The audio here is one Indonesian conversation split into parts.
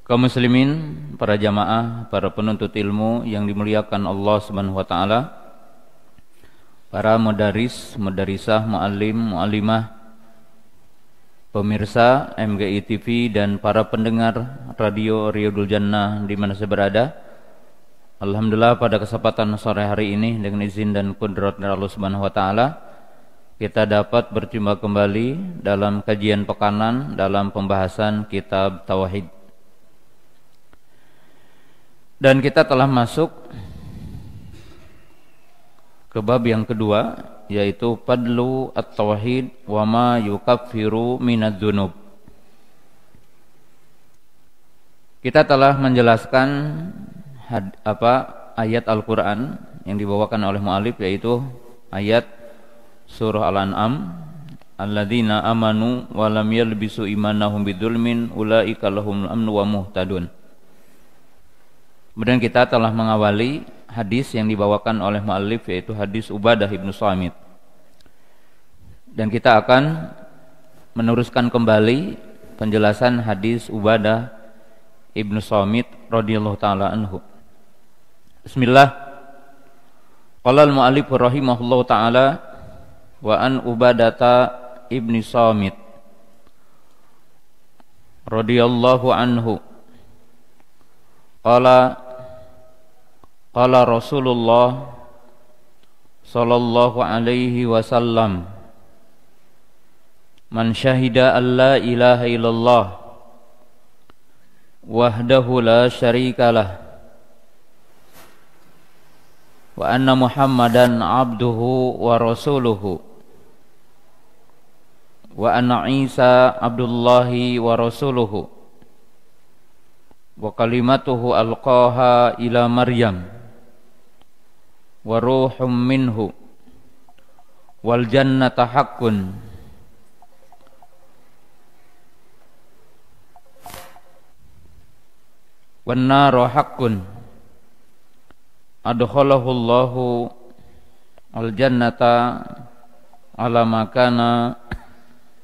Kaum muslimin, para jamaah, para penuntut ilmu yang dimuliakan Allah Subhanahu wa taala, para mudaris, mudarisah, muallim, muallimah, pemirsa MGI TV dan para pendengar radio Riyadul Jannah di mana saya berada. Alhamdulillah pada kesempatan sore hari ini dengan izin dan kudrat dari Allah Subhanahu wa taala kita dapat berjumpa kembali dalam kajian pekanan dalam pembahasan kitab Tauhid. Dan kita telah masuk ke bab yang kedua, yaitu Fadlu at-Tauhid wa ma yukaffiru minadz-dzunub. Kita telah menjelaskan ayat Al-Qur'an yang dibawakan oleh mu'alif, yaitu ayat surah Al-An'am, alladzina amanu wa lam yalbisu imanahum bidzulmin ulaika lahumul amnu wa muhtadun. Kemudian kita telah mengawali hadis yang dibawakan oleh mu'allif, yaitu hadis Ubadah ibnu Samit. Dan kita akan meneruskan kembali penjelasan hadis Ubadah ibnu Samit radhiyallahu taala anhu. Bismillah. Qala al-mu'allif rahimahullahu taala wa an Ubadata ibni Samit radhiyallahu anhu Qala Rasulullah sallallahu alaihi wasallam, man syahida an la ilaha illallah wahdahu la syarikalah wa anna Muhammadan abduhu wa rasuluhu wa anna Isa abdullahi wa rasuluhu wa kalimatuhu alqaha ila Maryam wa ruhum minhu wal jannata haqqun wan naru haqqun adkhalahu Allahu al jannata ala ma kana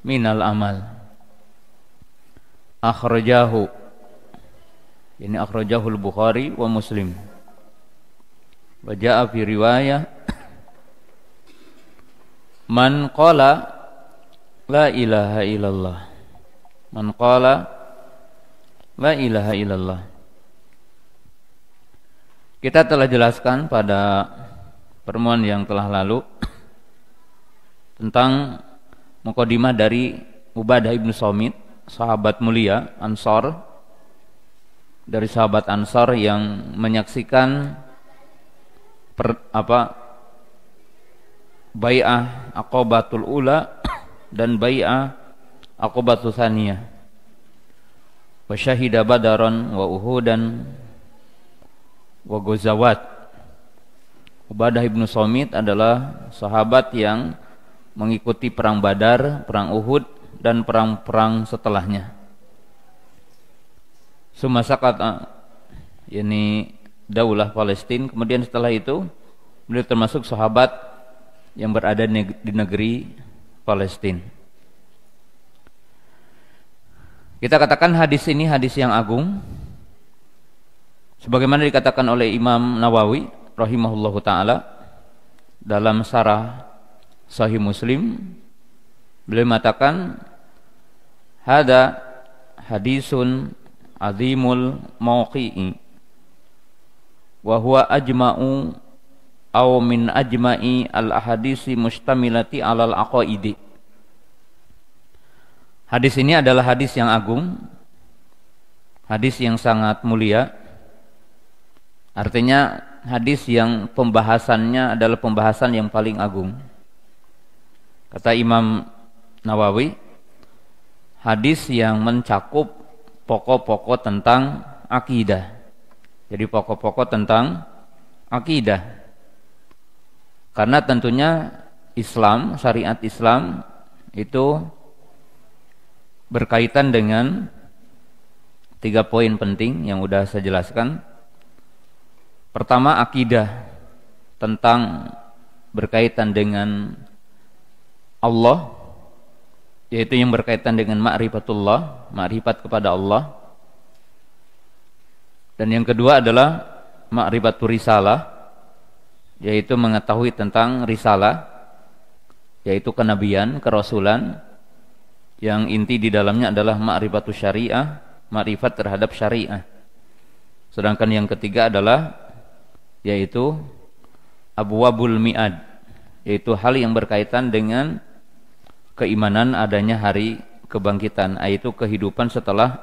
minal amal. Akhrajahu, ini akhrajahul Bukhari wa Muslim. Wa jaa fi riwayah man qala la ilaha illallah, man qala la ilaha illallah. Kita telah jelaskan pada pertemuan yang telah lalu tentang mukadimah dari Ubadah ibnu Samit, sahabat mulia Ansar, dari sahabat Ansar yang menyaksikan bai'ah Aqabatul Ula dan bai'ah Aqabatul Tsaniyah, wa syahida Badaran wa Uhudan wa Ghazawat. Ubadah ibnu Samit adalah sahabat yang mengikuti perang Badar, perang Uhud dan perang-perang setelahnya. Sumasakat yakni Daulah Palestina. Kemudian setelah itu beliau termasuk sahabat yang berada di negeri Palestina. Kita katakan hadis ini hadis yang agung, sebagaimana dikatakan oleh Imam Nawawi rahimahullahu taala dalam syarah Sahih Muslim. Beliau mengatakan hada hadisun azimul mauqi'i wa huwa ajma'u aw min ajma'i al ahadisi mustamilati alal aqaidi. Hadis ini adalah hadis yang agung, hadis yang sangat mulia. Artinya hadis yang pembahasannya adalah pembahasan yang paling agung. Kata Imam Nawawi, hadis yang mencakup pokok-pokok tentang akidah. Jadi pokok-pokok tentang akidah. Karena tentunya Islam, syariat Islam itu berkaitan dengan 3 poin penting yang sudah saya jelaskan. Pertama, akidah, tentang berkaitan dengan Allah, yaitu yang berkaitan dengan ma'rifatullah, ma'rifat kepada Allah. Dan yang kedua adalah ma'rifatur risalah, yaitu mengetahui tentang risalah, yaitu kenabian, kerasulan, yang inti di dalamnya adalah ma'rifatus syariah, ma'rifat terhadap syariah. Sedangkan yang ketiga adalah yaitu abwabul mi'ad, yaitu hal yang berkaitan dengan keimanan adanya hari kebangkitan, yaitu kehidupan setelah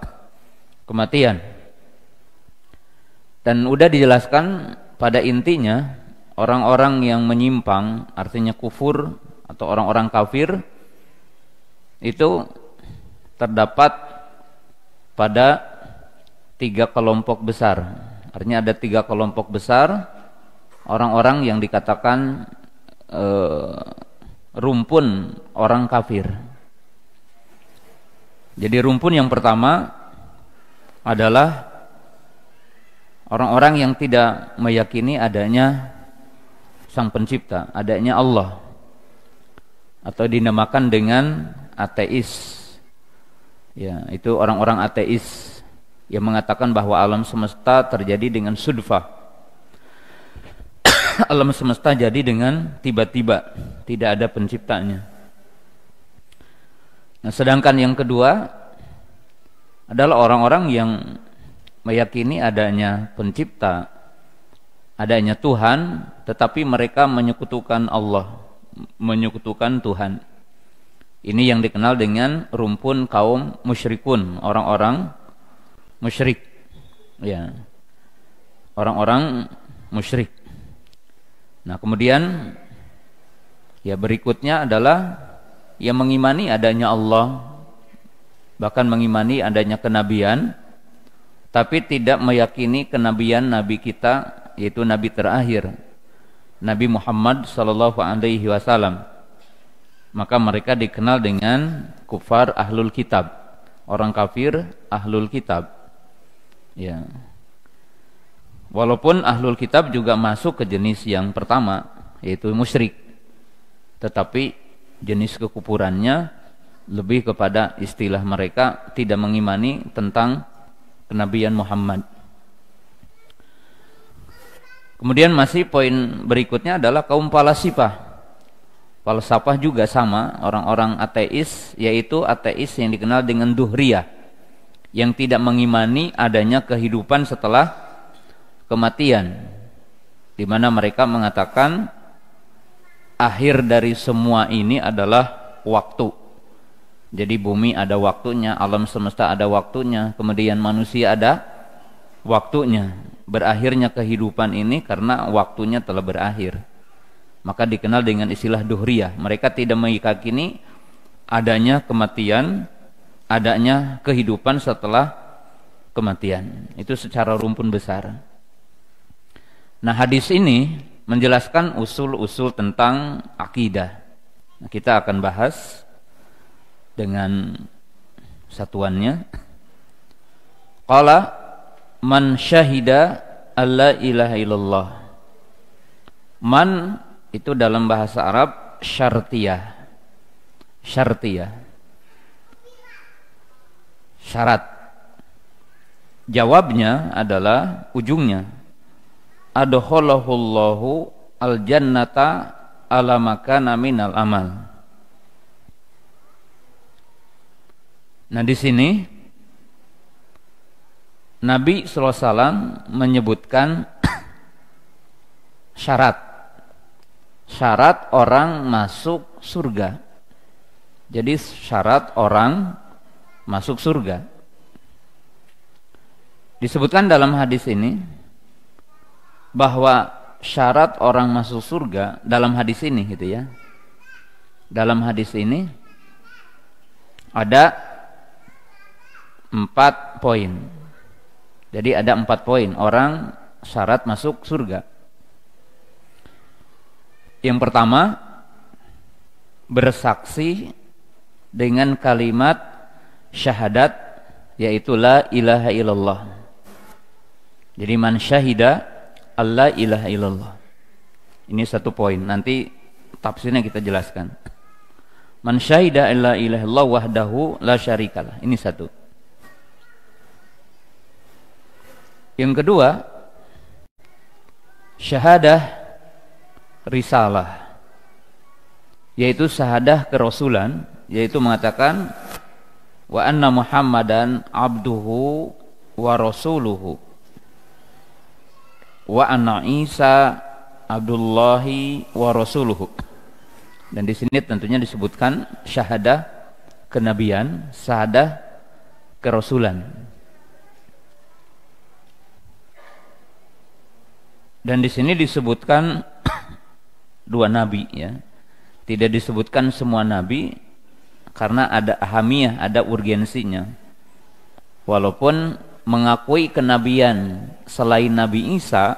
kematian. Dan udah dijelaskan pada intinya, orang-orang yang menyimpang, artinya kufur atau orang-orang kafir, itu terdapat pada 3 kelompok besar. Artinya ada 3 kelompok besar orang-orang yang dikatakan rumpun orang kafir. Jadi rumpun yang pertama adalah orang-orang yang tidak meyakini adanya Sang Pencipta, adanya Allah, atau dinamakan dengan ateis. Ya, itu orang-orang ateis yang mengatakan bahwa alam semesta terjadi dengan sudfah. Alam semesta jadi dengan tiba-tiba, tidak ada penciptanya. Nah, sedangkan yang kedua adalah orang-orang yang meyakini adanya pencipta, adanya Tuhan, tetapi mereka menyekutukan Allah, menyekutukan Tuhan. Ini yang dikenal dengan rumpun kaum musyrikun, orang-orang musyrik. Ya. Orang-orang musyrik. Nah, kemudian ya berikutnya adalah yang mengimani adanya Allah, bahkan mengimani adanya kenabian, tapi tidak meyakini kenabian Nabi kita, yaitu Nabi terakhir, Nabi Muhammad sallallahu alaihi wasallam. Maka mereka dikenal dengan kufar ahlul kitab, orang kafir ahlul kitab. Ya. Walaupun ahlul kitab juga masuk ke jenis yang pertama, yaitu musyrik, tetapi jenis kekufurannya lebih kepada istilah mereka tidak mengimani tentang kenabian Muhammad. Kemudian masih poin berikutnya adalah kaum falasifah. Falsafah juga sama, orang-orang ateis, yaitu ateis yang dikenal dengan duhriyah, yang tidak mengimani adanya kehidupan setelah kematian, di mana mereka mengatakan akhir dari semua ini adalah waktu. Jadi bumi ada waktunya, alam semesta ada waktunya, kemudian manusia ada waktunya. Berakhirnya kehidupan ini karena waktunya telah berakhir. Maka dikenal dengan istilah duhriyah. Mereka tidak meyakini adanya kematian, adanya kehidupan setelah kematian. Itu secara rumpun besar. Nah, hadis ini menjelaskan usul-usul tentang akidah. Nah, kita akan bahas dengan satuannya. Qala man syahida alla ilaha illallah. Man itu dalam bahasa Arab syartiyah. Syartiyah. Syarat. Jawabnya adalah ujungnya adkhalahullahu al-jannata ala makana minal amal. Nah, di sini Nabi SAW menyebutkan syarat orang masuk surga. Jadi syarat orang masuk surga disebutkan dalam hadis ini, bahwa syarat orang masuk surga dalam hadis ini gitu ya. Dalam hadis ini ada 4 poin. Jadi ada 4 poin orang syarat masuk surga. Yang pertama, bersaksi dengan kalimat syahadat, yaitu la ilaha illallah. Jadi man syahida alla ilaha illallah. Ini 1 poin. Nanti tafsirnya kita jelaskan. Man syahida alla ilaha illallah wahdahu la syarikalah. Ini 1. Yang kedua, syahadah risalah, yaitu syahadah kerasulan, yaitu mengatakan wa anna Muhammadan abduhu wa rasuluhu wa anna Isa abdullahi wa rasuluhu. Dan di sini tentunya disebutkan syahadah kenabian, syahadah kerasulan. Dan di sini disebutkan dua nabi, ya. Tidak disebutkan semua nabi karena ada ahamiyah, ada urgensinya. Walaupun mengakui kenabian selain Nabi Isa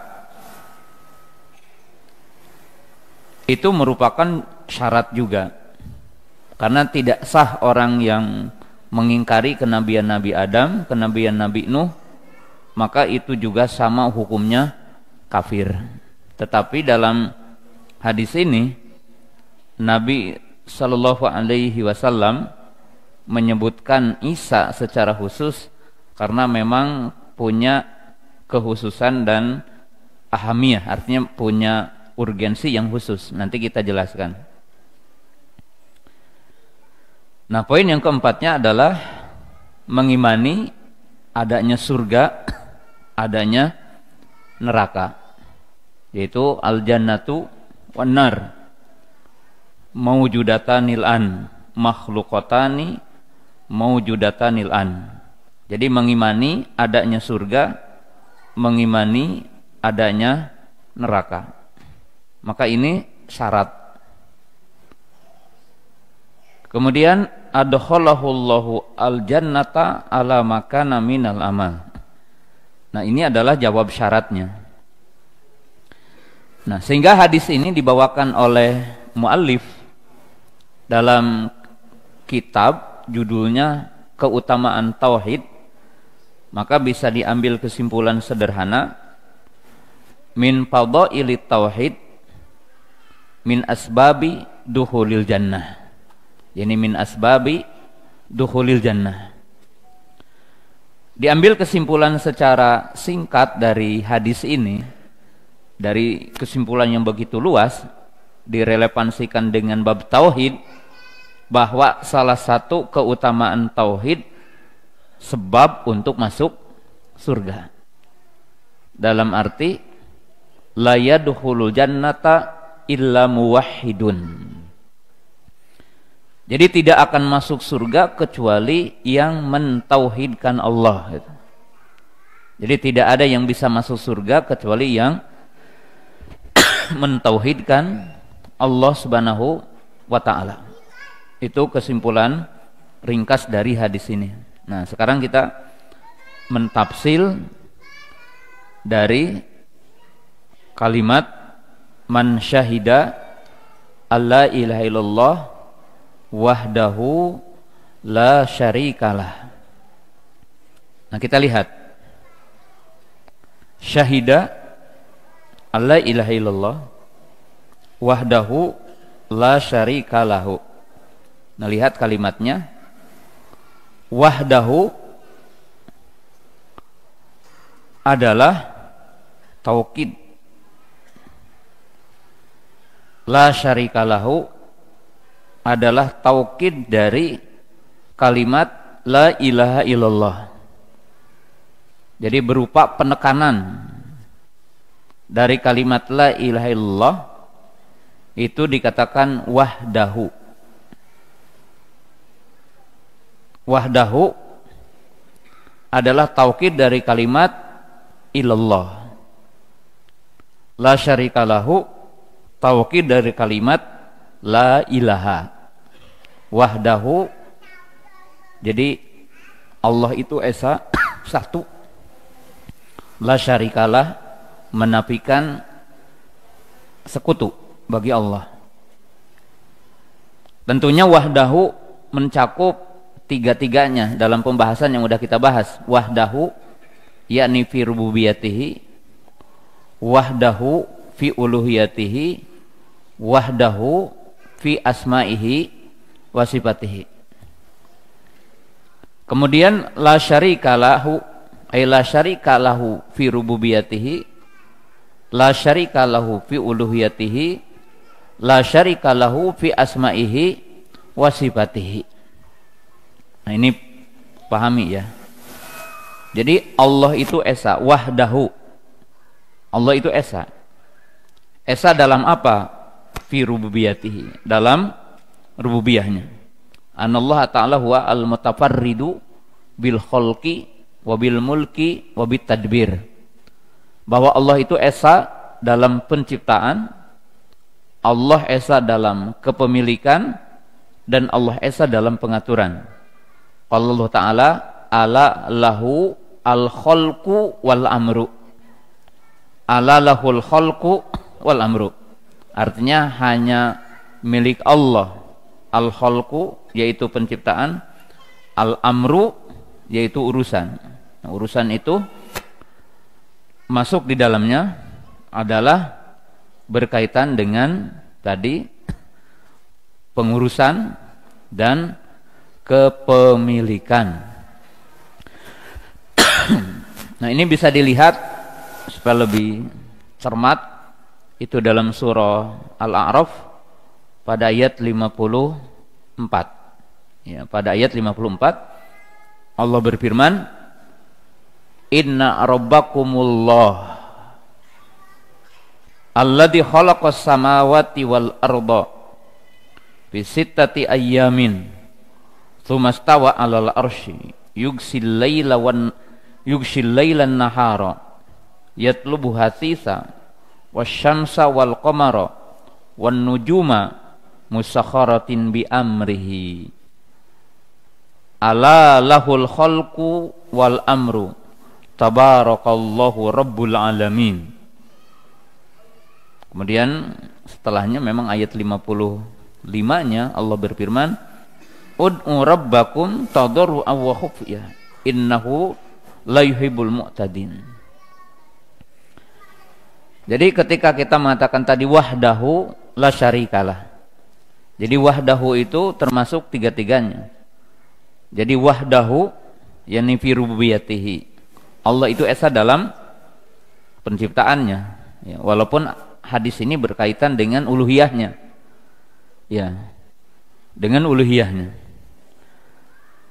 itu merupakan syarat juga. Karena tidak sah orang yang mengingkari kenabian Nabi Adam, kenabian Nabi Nuh, maka itu juga sama hukumnya kafir. Tetapi dalam hadis ini Nabi Shallallahu Alaihi Wasallam menyebutkan Isa secara khusus karena memang punya kekhususan dan ahamiyah, artinya punya urgensi yang khusus. Nanti kita jelaskan. Nah, poin yang keempatnya adalah mengimani adanya surga, adanya neraka, yaitu al-jannatu wan nar maujudatanil an makhluqatani maujudatanil an. Jadi mengimani adanya surga, mengimani adanya neraka. Maka ini syarat. Kemudian adkhalahullahu al-jannata ala makana minal amal. Nah, ini adalah jawab syaratnya. Nah, sehingga hadis ini dibawakan oleh muallif dalam kitab judulnya Keutamaan Tauhid. Maka bisa diambil kesimpulan sederhana, min fadailit tauhid min asbabi dukhulil jannah. Yani min asbabi dukhulil jannah. Diambil kesimpulan secara singkat dari hadis ini, dari kesimpulan yang begitu luas, direlevansikan dengan bab tauhid, bahwa salah satu keutamaan tauhid sebab untuk masuk surga. Dalam arti la yadkhulul jannata illa muwahhidun. Jadi tidak akan masuk surga kecuali yang mentauhidkan Allah. Jadi tidak ada yang bisa masuk surga kecuali yang mentauhidkan Allah Subhanahu wa ta'ala. Itu kesimpulan ringkas dari hadis ini. Nah, sekarang kita mentafsil dari kalimat man syahida alla ilaha illallah wahdahu la syarikalah. Nah, kita lihat syahida alla ilaha illallah wahdahu la syarikalahu. Nah, lihat kalimatnya. Wahdahu adalah taukid, la syarikalahu adalah taukid dari kalimat la ilaha illallah. Jadi berupa penekanan dari kalimat la ilaha illallah itu dikatakan wahdahu. Wahdahu adalah taukid dari kalimat illallah. La syarikalahu taukid dari kalimat la ilaha. Wahdahu, jadi Allah itu esa satu. La syarikalah menafikan sekutu bagi Allah. Tentunya wahdahu mencakup tiga-tiganya dalam pembahasan yang sudah kita bahas. Wahdahu yakni fi rububiyatihi, wahdahu fi uluhiyatihi, wahdahu fi asma'ihi wa sifatihi. Kemudian la syarika lahu ay la syarika lahu fi rububiyatihi, la syarika lahu fi uluhiyatihi, la syarika lahu fi asma'ihi wa sifatihi. Nah ini pahami ya. Jadi Allah itu esa, wahdahu. Allah itu esa. Esa dalam apa? Fi rububiyatihi, dalam rububiyahnya. Anallaha ta'ala huwa al-mutafarridu bil khalqi wa bil mulki wa bit tadbir. Bahwa Allah itu esa dalam penciptaan, Allah esa dalam kepemilikan, dan Allah esa dalam pengaturan. Allah Ta'ala ala lahu al-khalqu wal amru. Ala lahul khalqu wal amru. Artinya hanya milik Allah al-khalqu, yaitu penciptaan, al-amru, yaitu urusan. Nah, urusan itu masuk di dalamnya adalah berkaitan dengan tadi pengurusan dan kepemilikan. Nah ini bisa dilihat supaya lebih cermat, itu dalam surah Al-A'raf pada ayat 54. Ya, pada ayat 54 Allah berfirman, Inna rabbakumullah alladzi khalaqas samawati wal arda fi sittati ayyamin tsumma stawa 'alal arsy yughsil lailan nahara yatlubu hasisa wasyamsa wal qamara wan nujuma musakharatin bi amrihi ala lahul khalqu wal amru tabarakallahu rabbul alamin. Kemudian setelahnya memang ayat 55-nya Allah berfirman, ud'u rabbakum tadarru'an wa khufyah innahu la yuhibbul mu'tadin. Jadi ketika kita mengatakan tadi wahdahu la syarikalah, jadi wahdahu itu termasuk tiga-tiganya. Jadi wahdahu yani fi rububiyatihi, Allah itu esa dalam penciptaannya ya, walaupun hadis ini berkaitan dengan uluhiyahnya ya, dengan uluhiyahnya.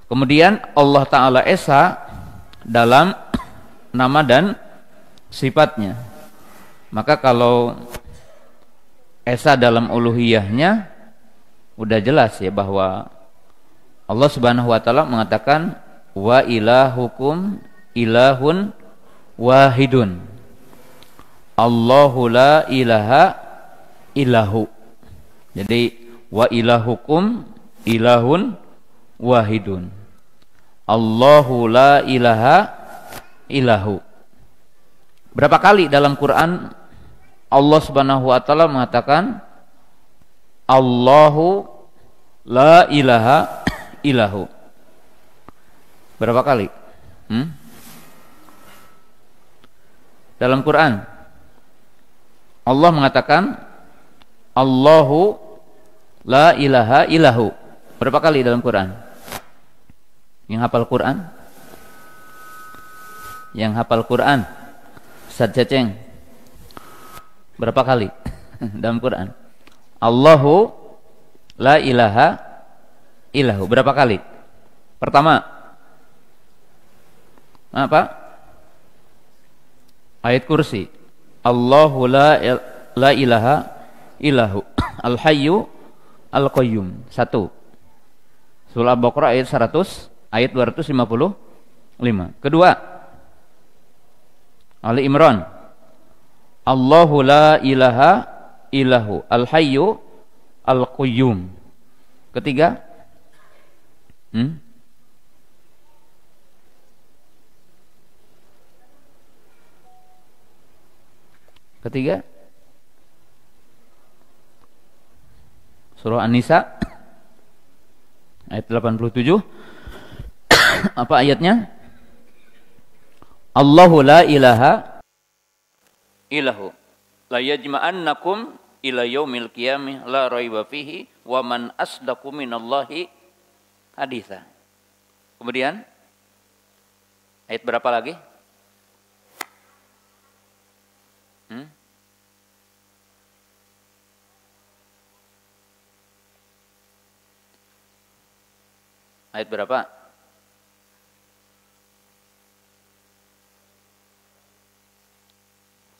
Kemudian Allah Ta'ala esa dalam nama dan sifatnya. Maka kalau esa dalam uluhiyahnya udah jelas ya, bahwa Allah Subhanahu wa Ta'ala mengatakan wa ilahukum ilahun wahidun Allahu la ilaha ilahu. Jadi wa ilahukum ilahun wahidun Allahu la ilaha ilahu. Berapa kali dalam Quran Allah Subhanahu wa Ta'ala mengatakan Allahu la ilaha ilahu? Berapa kali? Dalam Quran Allah mengatakan Allahu la ilaha ilahu. Berapa kali dalam Quran? Yang hafal Quran? Yang hafal Quran? Ustaz Ceceng, berapa kali dalam Quran? Allahu la ilaha ilahu. Berapa kali? Pertama apa? Ayat kursi. Allahu la ilaha ilahu al-hayyu al-qayyum. 1. Surah Al-Baqarah ayat 100, ayat 255. Kedua, Ali Imran. Allahu la ilaha ilahu al-hayyu al-qayyum. Ketiga, ketiga, surah An-Nisa ayat 87. Apa ayatnya? Allahu la ilaha ilahu la yajma'annakum ila yaumil qiyamah la raiba fihi wa man asdaqu minallahi haditsa. Kemudian Ayat berapa lagi? Ayat berapa?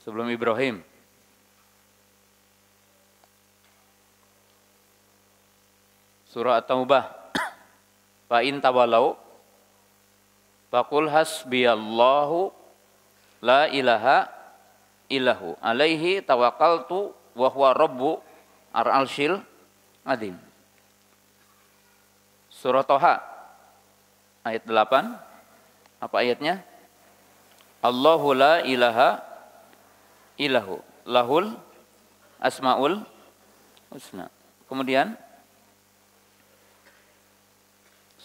Sebelum Ibrahim. Surah At-Taubah. Fa in tawalau faqul hasbiyallahu la ilaha illahu alaihi tawakkaltu wa huwa rabbu ar-arsyil azim. Surah Toha ayat 8. Apa ayatnya? Allahu la ilaha illahu lahul asmaul husna. Kemudian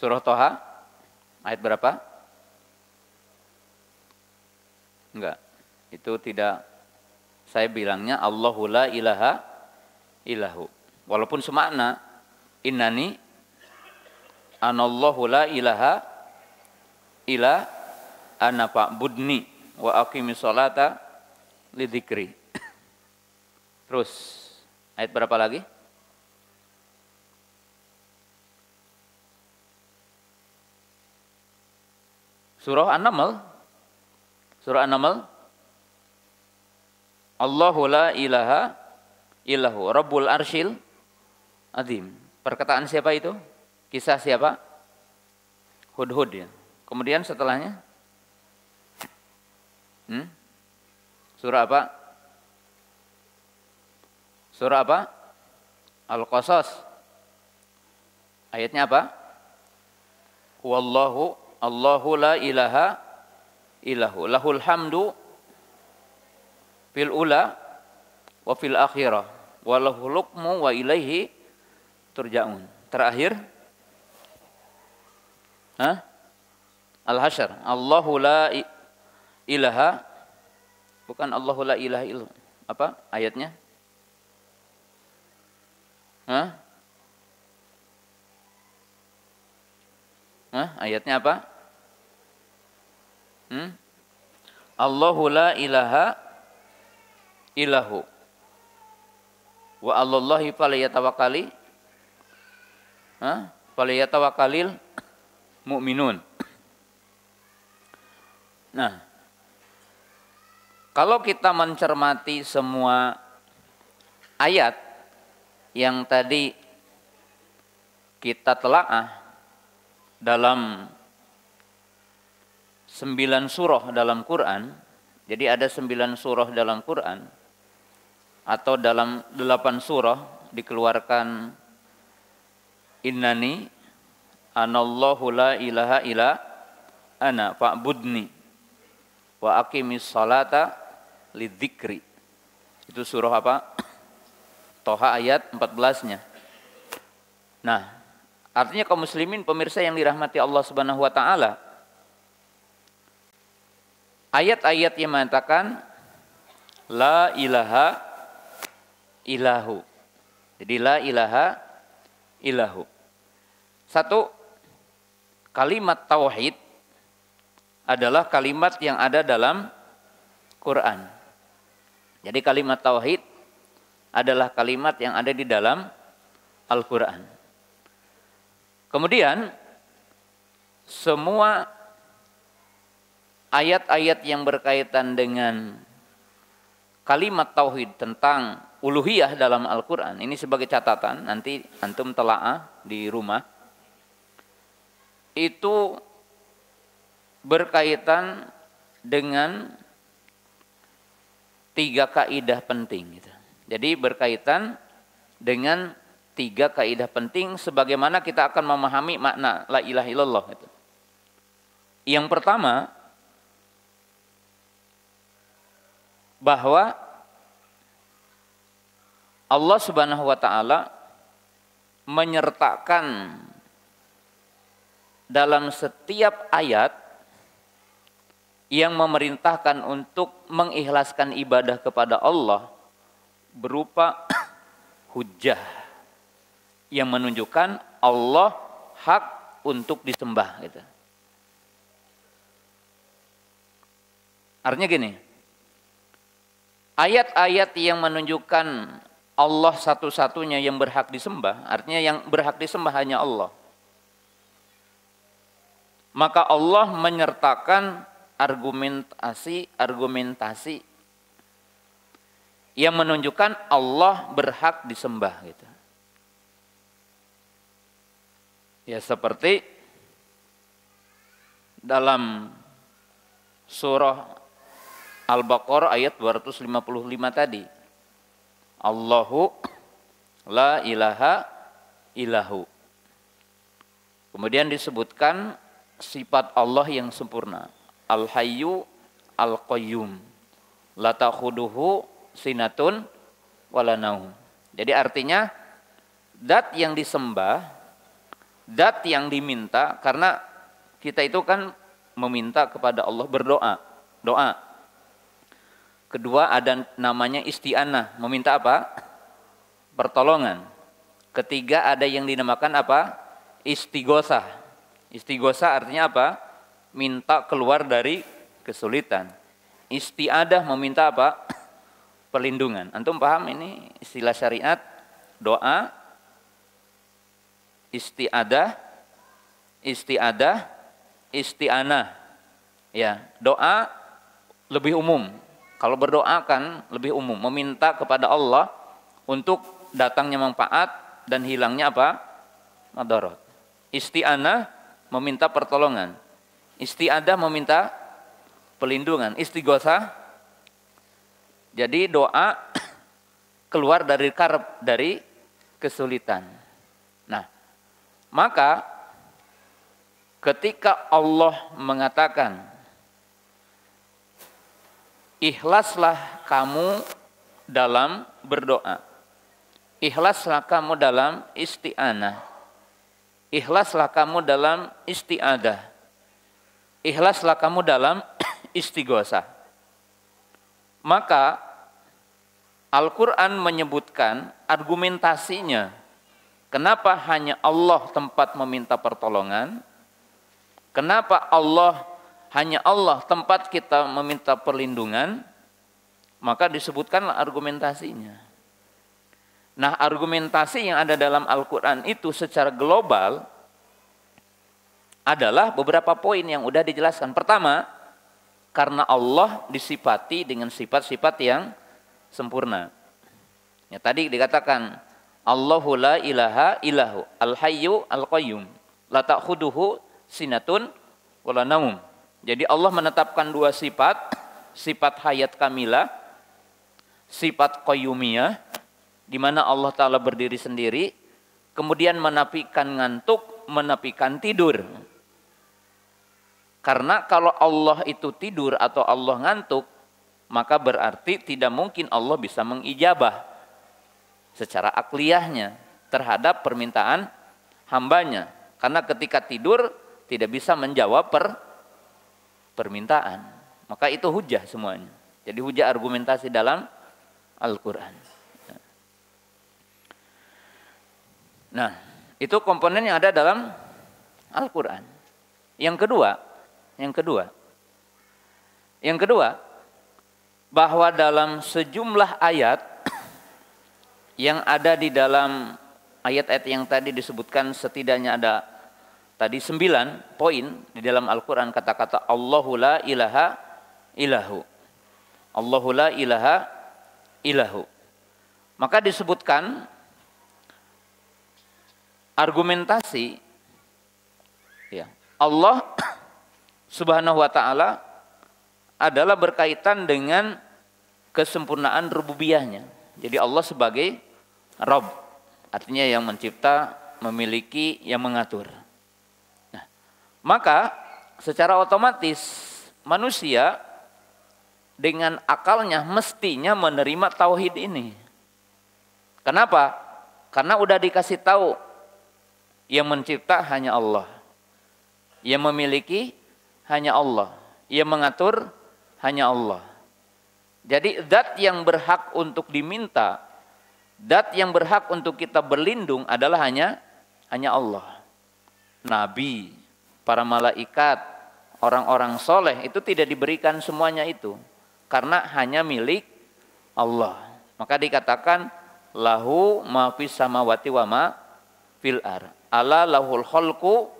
Surah Toha ayat berapa? Enggak. Itu tidak, saya bilangnya Allahu la ilaha illahu. Walaupun semakna innani anallahu la ilaha illa ana fa'budni wa aqimis sholata lidzikri. Terus ayat berapa lagi? Surah An-Naml. Surah An-Naml. Allahu la ilaha illahu rabbul arsyil azim. Perkataan siapa itu? Kisah siapa? Hudhud ya. Kemudian setelahnya surah apa? Surah apa? Al-Qasas. Ayatnya apa? Allahu la ilaha illahu lahul hamdu fil ula wa fil akhirah wa lahul hukmu wa ilaihi turja'un. Terakhir Al-Hasyr. Allahu la ilaha, bukan Allahu la ilaha illallah. Apa ayatnya? Ayatnya apa? Allahu la ilaha illahu wa 'alallahi falyatawakkalil mu'minun. Nah, kalau kita mencermati semua ayat yang tadi kita telaah dalam 9 surah dalam Quran, jadi ada 9 surah dalam Quran, atau dalam 8 surah dikeluarkan innani anallahu la ilaha illa ana fa'budni wa aqimis salata lidzikri. Itu surah apa? Toha ayat 14-nya. Nah, artinya kaum muslimin pemirsa yang dirahmati Allah Subhanahu wa taala, ayat-ayat yang mengatakan la ilaha illahu. Jadi la ilaha illahu. Satu, kalimat tauhid adalah kalimat yang ada dalam Quran. Jadi kalimat tauhid adalah kalimat yang ada di dalam Al-Quran. Kemudian semua ayat-ayat yang berkaitan dengan kalimat tauhid tentang uluhiyah dalam Al-Quran, ini sebagai catatan, nanti antum telaah di rumah, itu berkaitan dengan 3 kaidah penting gitu. Jadi berkaitan dengan 3 kaidah penting sebagaimana kita akan memahami makna la ilaha illallah gitu. Yang pertama, bahwa Allah Subhanahu wa taala menyertakan dalam setiap ayat yang memerintahkan untuk mengikhlaskan ibadah kepada Allah berupa hujjah yang menunjukkan Allah hak untuk disembah gitu. Artinya gini, ayat-ayat yang menunjukkan Allah satu-satunya yang berhak disembah, artinya yang berhak disembah hanya Allah. Maka Allah menyertakan argumentasi yang menunjukkan Allah berhak disembah gitu. Ya seperti dalam surah Al-Baqarah ayat 255 tadi. Allahu la ilaha illahu. Kemudian disebutkan sifat Allah yang sempurna. Al-Hayyu Al-Qayyum. La ta'khuduhu sinatun wala naum. Jadi artinya zat yang disembah, zat yang diminta, karena kita itu kan meminta kepada Allah, berdoa, doa. Kedua ada namanya isti'anah, meminta apa? Pertolongan. Ketiga ada yang dinamakan apa? Istighosah. Istighosah artinya apa? Minta keluar dari kesulitan. Isti'adah meminta apa? Perlindungan. Antum paham ini istilah syariat? Doa, isti'adah, isti'anah. Ya, doa lebih umum. Kalau berdoa kan lebih umum, meminta kepada Allah untuk datangnya manfaat dan hilangnya apa? Madarat. Isti'anah meminta pertolongan. Isti'adah meminta pelindungan. Istighosah jadi doa keluar dari karb, dari kesulitan. Nah, maka ketika Allah mengatakan ikhlaslah kamu dalam berdoa, ikhlaslah kamu dalam isti'anah, ikhlaslah kamu dalam isti'adah, ikhlaslah kamu dalam istighosah. Maka Al-Quran menyebutkan argumentasinya. Kenapa hanya Allah tempat meminta pertolongan? Kenapa hanya Allah tempat kita meminta perlindungan? Maka disebutkanlah argumentasinya. Nah, argumentasi yang ada dalam Al-Quran itu secara global adalah beberapa poin yang sudah dijelaskan. Pertama, karena Allah disifati dengan sifat-sifat yang sempurna. Ya, tadi dikatakan Allahu la ilaha illahu al-hayyu al-qayyum la ta'khuduhu sinatun wala naum. Jadi Allah menetapkan dua sifat, sifat hayat kamilah, sifat qayyumiyah, di mana Allah Ta'ala berdiri sendiri, kemudian menafikan ngantuk, menafikan tidur. Karena kalau Allah itu tidur atau Allah ngantuk, maka berarti tidak mungkin Allah bisa mengijabah secara akliyahnya terhadap permintaan hambanya. Karena ketika tidur tidak bisa menjawab permintaan. Maka itu hujah semuanya. Jadi hujah argumentasi dalam Al-Quran. Nah, itu komponen yang ada dalam Al-Quran. Yang kedua, bahwa dalam sejumlah ayat yang ada di dalam ayat-ayat yang tadi disebutkan, setidaknya ada tadi 9 poin di dalam Al-Quran, kata-kata Allahu la ilaha illahu. Allahu la ilaha illahu. Maka disebutkan argumentasi, ya, Allah Subhanahu wa ta'ala adalah berkaitan dengan kesempurnaan rububiyahnya. Jadi Allah sebagai Rabb, artinya yang mencipta, memiliki, yang mengatur. Nah, maka secara otomatis manusia dengan akalnya mestinya menerima tauhid ini. Kenapa? Karena udah dikasih tahu yang mencipta hanya Allah, yang memiliki hanya Allah, yang mengatur hanya Allah. Jadi zat yang berhak untuk diminta, zat yang berhak untuk kita berlindung adalah hanya Allah. Nabi, para malaikat, orang-orang soleh itu tidak diberikan semuanya itu, karena hanya milik Allah. Maka dikatakan lahu ma fis samawati wa ma fil ar. Ala lahul khalqu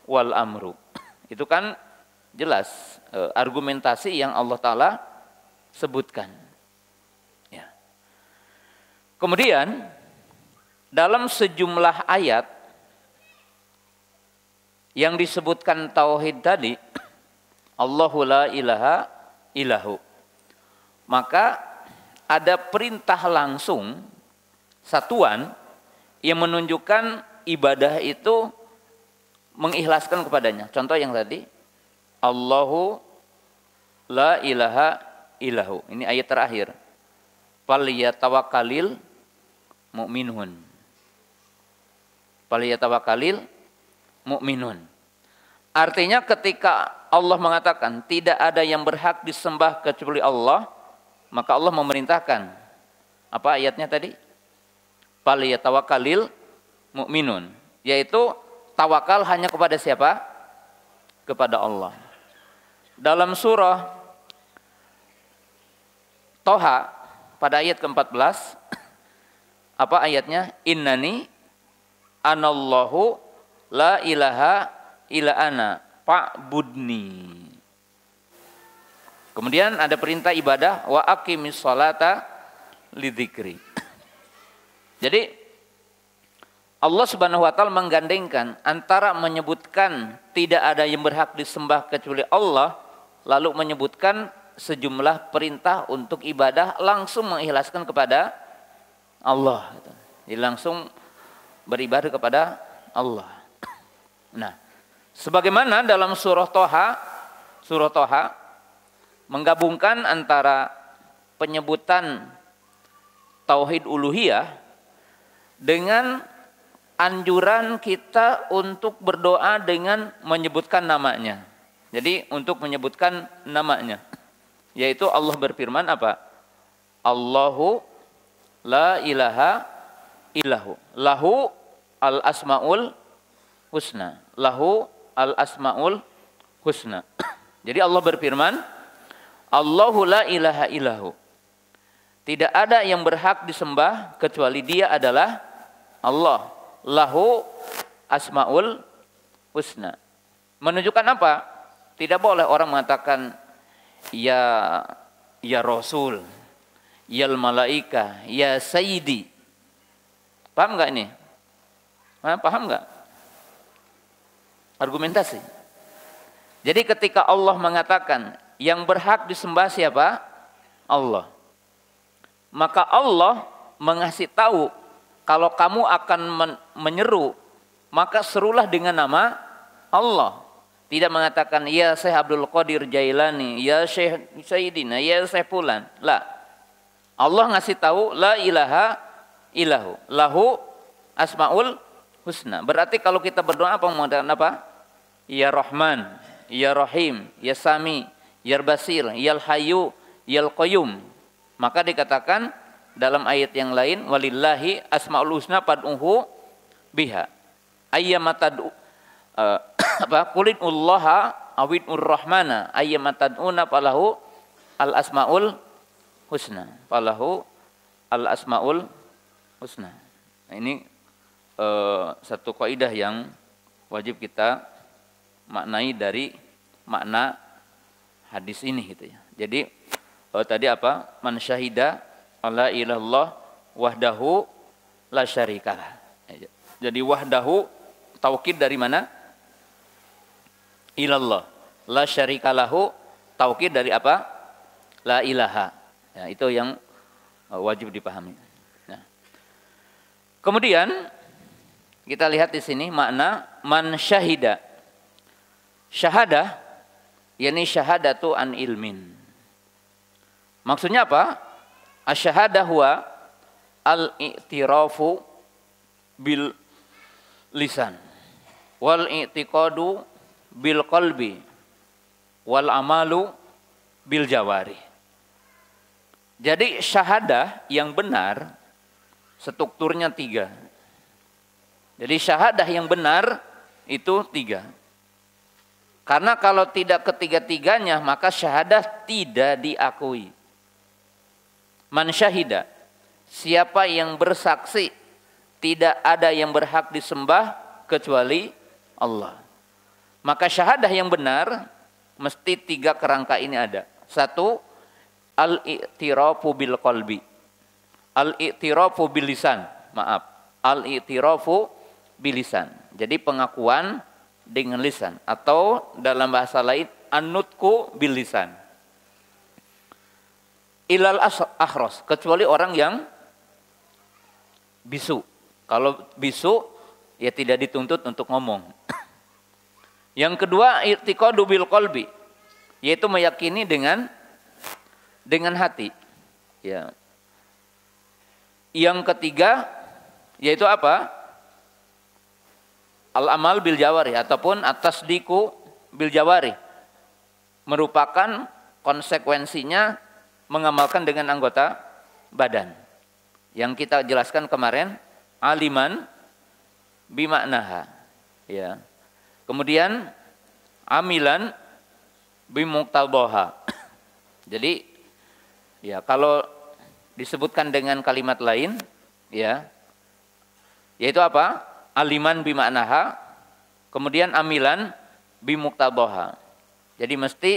wal amru. Itu kan jelas argumentasi yang Allah Ta'ala sebutkan. Ya. Kemudian dalam sejumlah ayat yang disebutkan tauhid tadi, Allahu la ilaha illahu, maka ada perintah langsung satuan yang menunjukkan ibadah itu mengikhlaskan kepadanya. Contoh yang tadi, Allahu la ilaha illahu. Ini ayat terakhir. Falyatawakkalil mu'minun. Falyatawakkalil mu'minun. Artinya ketika Allah mengatakan tidak ada yang berhak disembah kecuali Allah, maka Allah memerintahkan. Apa ayatnya tadi? Falyatawakkalil mu'minun. Yaitu tawakal hanya kepada siapa? Kepada Allah. Dalam surah Toha pada ayat ke-14, apa ayatnya? Innani anallahu la ilaha illa ana fa'budni. Kemudian ada perintah ibadah wa aqimis sholata lidzikri. Jadi Allah Subhanahu wa taala menggandengkan antara menyebutkan tidak ada yang berhak disembah kecuali Allah, lalu menyebutkan sejumlah perintah untuk ibadah langsung mengikhlaskan kepada Allah. Jadi langsung beribadah kepada Allah. Nah, sebagaimana dalam surah Toha menggabungkan antara penyebutan tauhid uluhiyah dengan anjuran kita untuk berdoa dengan menyebutkan namanya. Jadi untuk menyebutkan namanya, yaitu Allah berfirman apa? Allahu la ilaha illahu. Lahu al asmaul husna. Lahu al asmaul husna. Jadi Allah berfirman, Allahu la ilaha illahu. Tidak ada yang berhak disembah kecuali Dia adalah Allah. Lahu asmaul husna. Menunjukkan apa? Tidak boleh orang mengatakan ya Rasul, ya malaika, ya Sayyidi. Paham nggak ini? Paham nggak? Argumentasi. Jadi ketika Allah mengatakan yang berhak disembah siapa? Allah. Maka Allah mengasih tahu kalau kamu akan menyeru, maka serulah dengan nama Allah. Tidak mengatakan ya Syekh Abdul Qadir Jailani, ya Syekh Sayyidina, ya Syekh Fulan. La. Allah ngasih tahu la ilaha illahu. Lahu asmaul husna. Berarti kalau kita berdoa apa mengatakan apa? Ya Rahman, ya Rahim, ya Sami, ya Basir, ya Hayyu, ya Qayyum. Maka dikatakan dalam ayat yang lain, walillahi asmaul husna fad'uhu biha. Ayyamatad'u Qulinullaha awid'ur rahmana ayyamatad'una falahu al asmaul husna. Falahu al asmaul husna. Nah, ini satu kaidah yang wajib kita maknai dari makna hadis ini gitu ya. Jadi tadi apa? Man syahida alla ilallah wahdahu la syarikalah. Jadi wahdahu taukid dari mana? Ilallah. La syarikalahu taukid dari apa? La ilaha. Ya, itu yang wajib dipahami. Nah. Kemudian kita lihat di sini makna man syahida. Syahadah yakni syahadatu an ilmin. Maksudnya apa? Asyahadah huwa al-i'tirafu bil lisan wal i'tiqadu bil qalbi wal amalu bil jawari. Jadi syahadah yang benar strukturnya 3. Jadi syahadah yang benar itu 3. Karena kalau tidak ketiga-tiganya maka syahadah tidak diakui. Man syahida, siapa yang bersaksi tidak ada yang berhak disembah kecuali Allah. Maka syahadah yang benar mesti 3 kerangka ini ada. 1, al-i'tirafu bil qalbi. Al-i'tirafu bil lisan. Maaf. Al-i'tirafu bil lisan. Jadi pengakuan dengan lisan, atau dalam bahasa lain an-nutqu bil lisan. Ilal ahros, kecuali orang yang bisu. Kalau bisu ya tidak dituntut untuk ngomong. Yang kedua, i'tiqadu bil qalbi, yaitu meyakini dengan hati. Ya. Yang ketiga yaitu apa? Al-amal bil jawari, ataupun at-tasdiqu bil jawari, merupakan konsekuensinya mengamalkan dengan anggota badan. Yang kita jelaskan kemarin, aliman bimaknaha. Ya. Kemudian amilan bimuqtadhaha. Jadi ya kalau disebutkan dengan kalimat lain ya, yaitu apa? Aliman bimaknaha, kemudian amilan bimuqtadhaha. Jadi mesti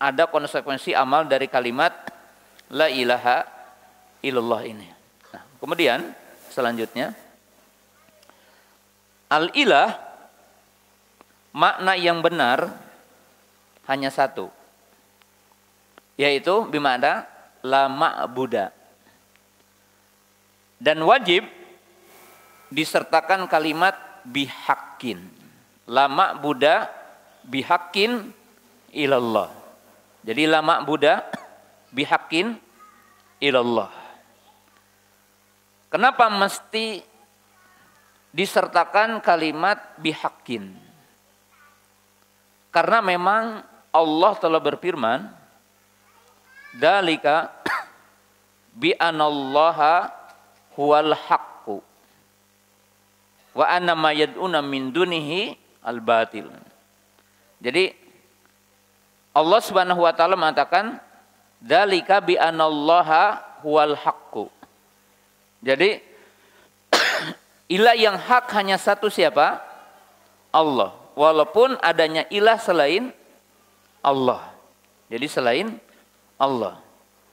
ada konsekuensi amal dari kalimat la ilaha illallah ini. Nah, kemudian selanjutnya al-ilah, makna yang benar hanya satu, yaitu bimakna la ma'buda. Dan wajib disertakan kalimat bihaqqin. La ma'buda bihaqqin ilallah. Jadi la ma'buda bihaqqin ilallah. Kenapa mesti disertakan kalimat bihaqqin? Karena memang Allah telah berfirman, dalika bi anallaha huwal haqqu wa anna ma yad'una min dunihi al-batil. Jadi Allah Subhanahu wa taala mengatakan dalika bi anallaha huwal haqqu. Jadi ilah yang hak hanya satu, siapa? Allah. Walaupun adanya ilah selain Allah. Jadi selain Allah.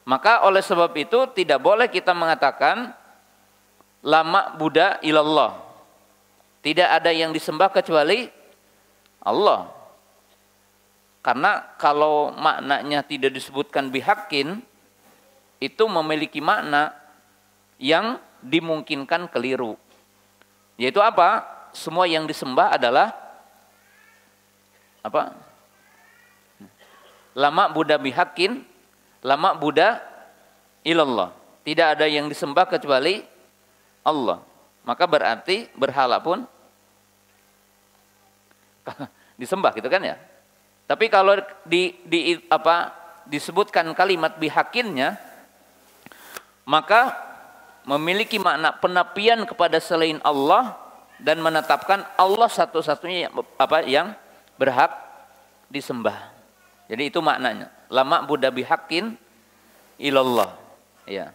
Maka oleh sebab itu tidak boleh kita mengatakan la ma'buda ilallah. Tidak ada yang disembah kecuali Allah. Karena kalau maknanya tidak disebutkan bihaqqin, itu memiliki makna yang dimungkinkan keliru. Yaitu apa? Semua yang disembah adalah apa? La ma'buda bihaqqin, la ma'buda ilallah. Tidak ada yang disembah kecuali Allah. Maka berarti berhala pun disembah, gitu kan ya. Tapi kalau disebutkan kalimat bihaqqinnya, maka memiliki makna penapian kepada selain Allah dan menetapkan Allah satu-satunya yang berhak disembah. Jadi itu maknanya. La ma'buda bihaqqin ilallah. Ya.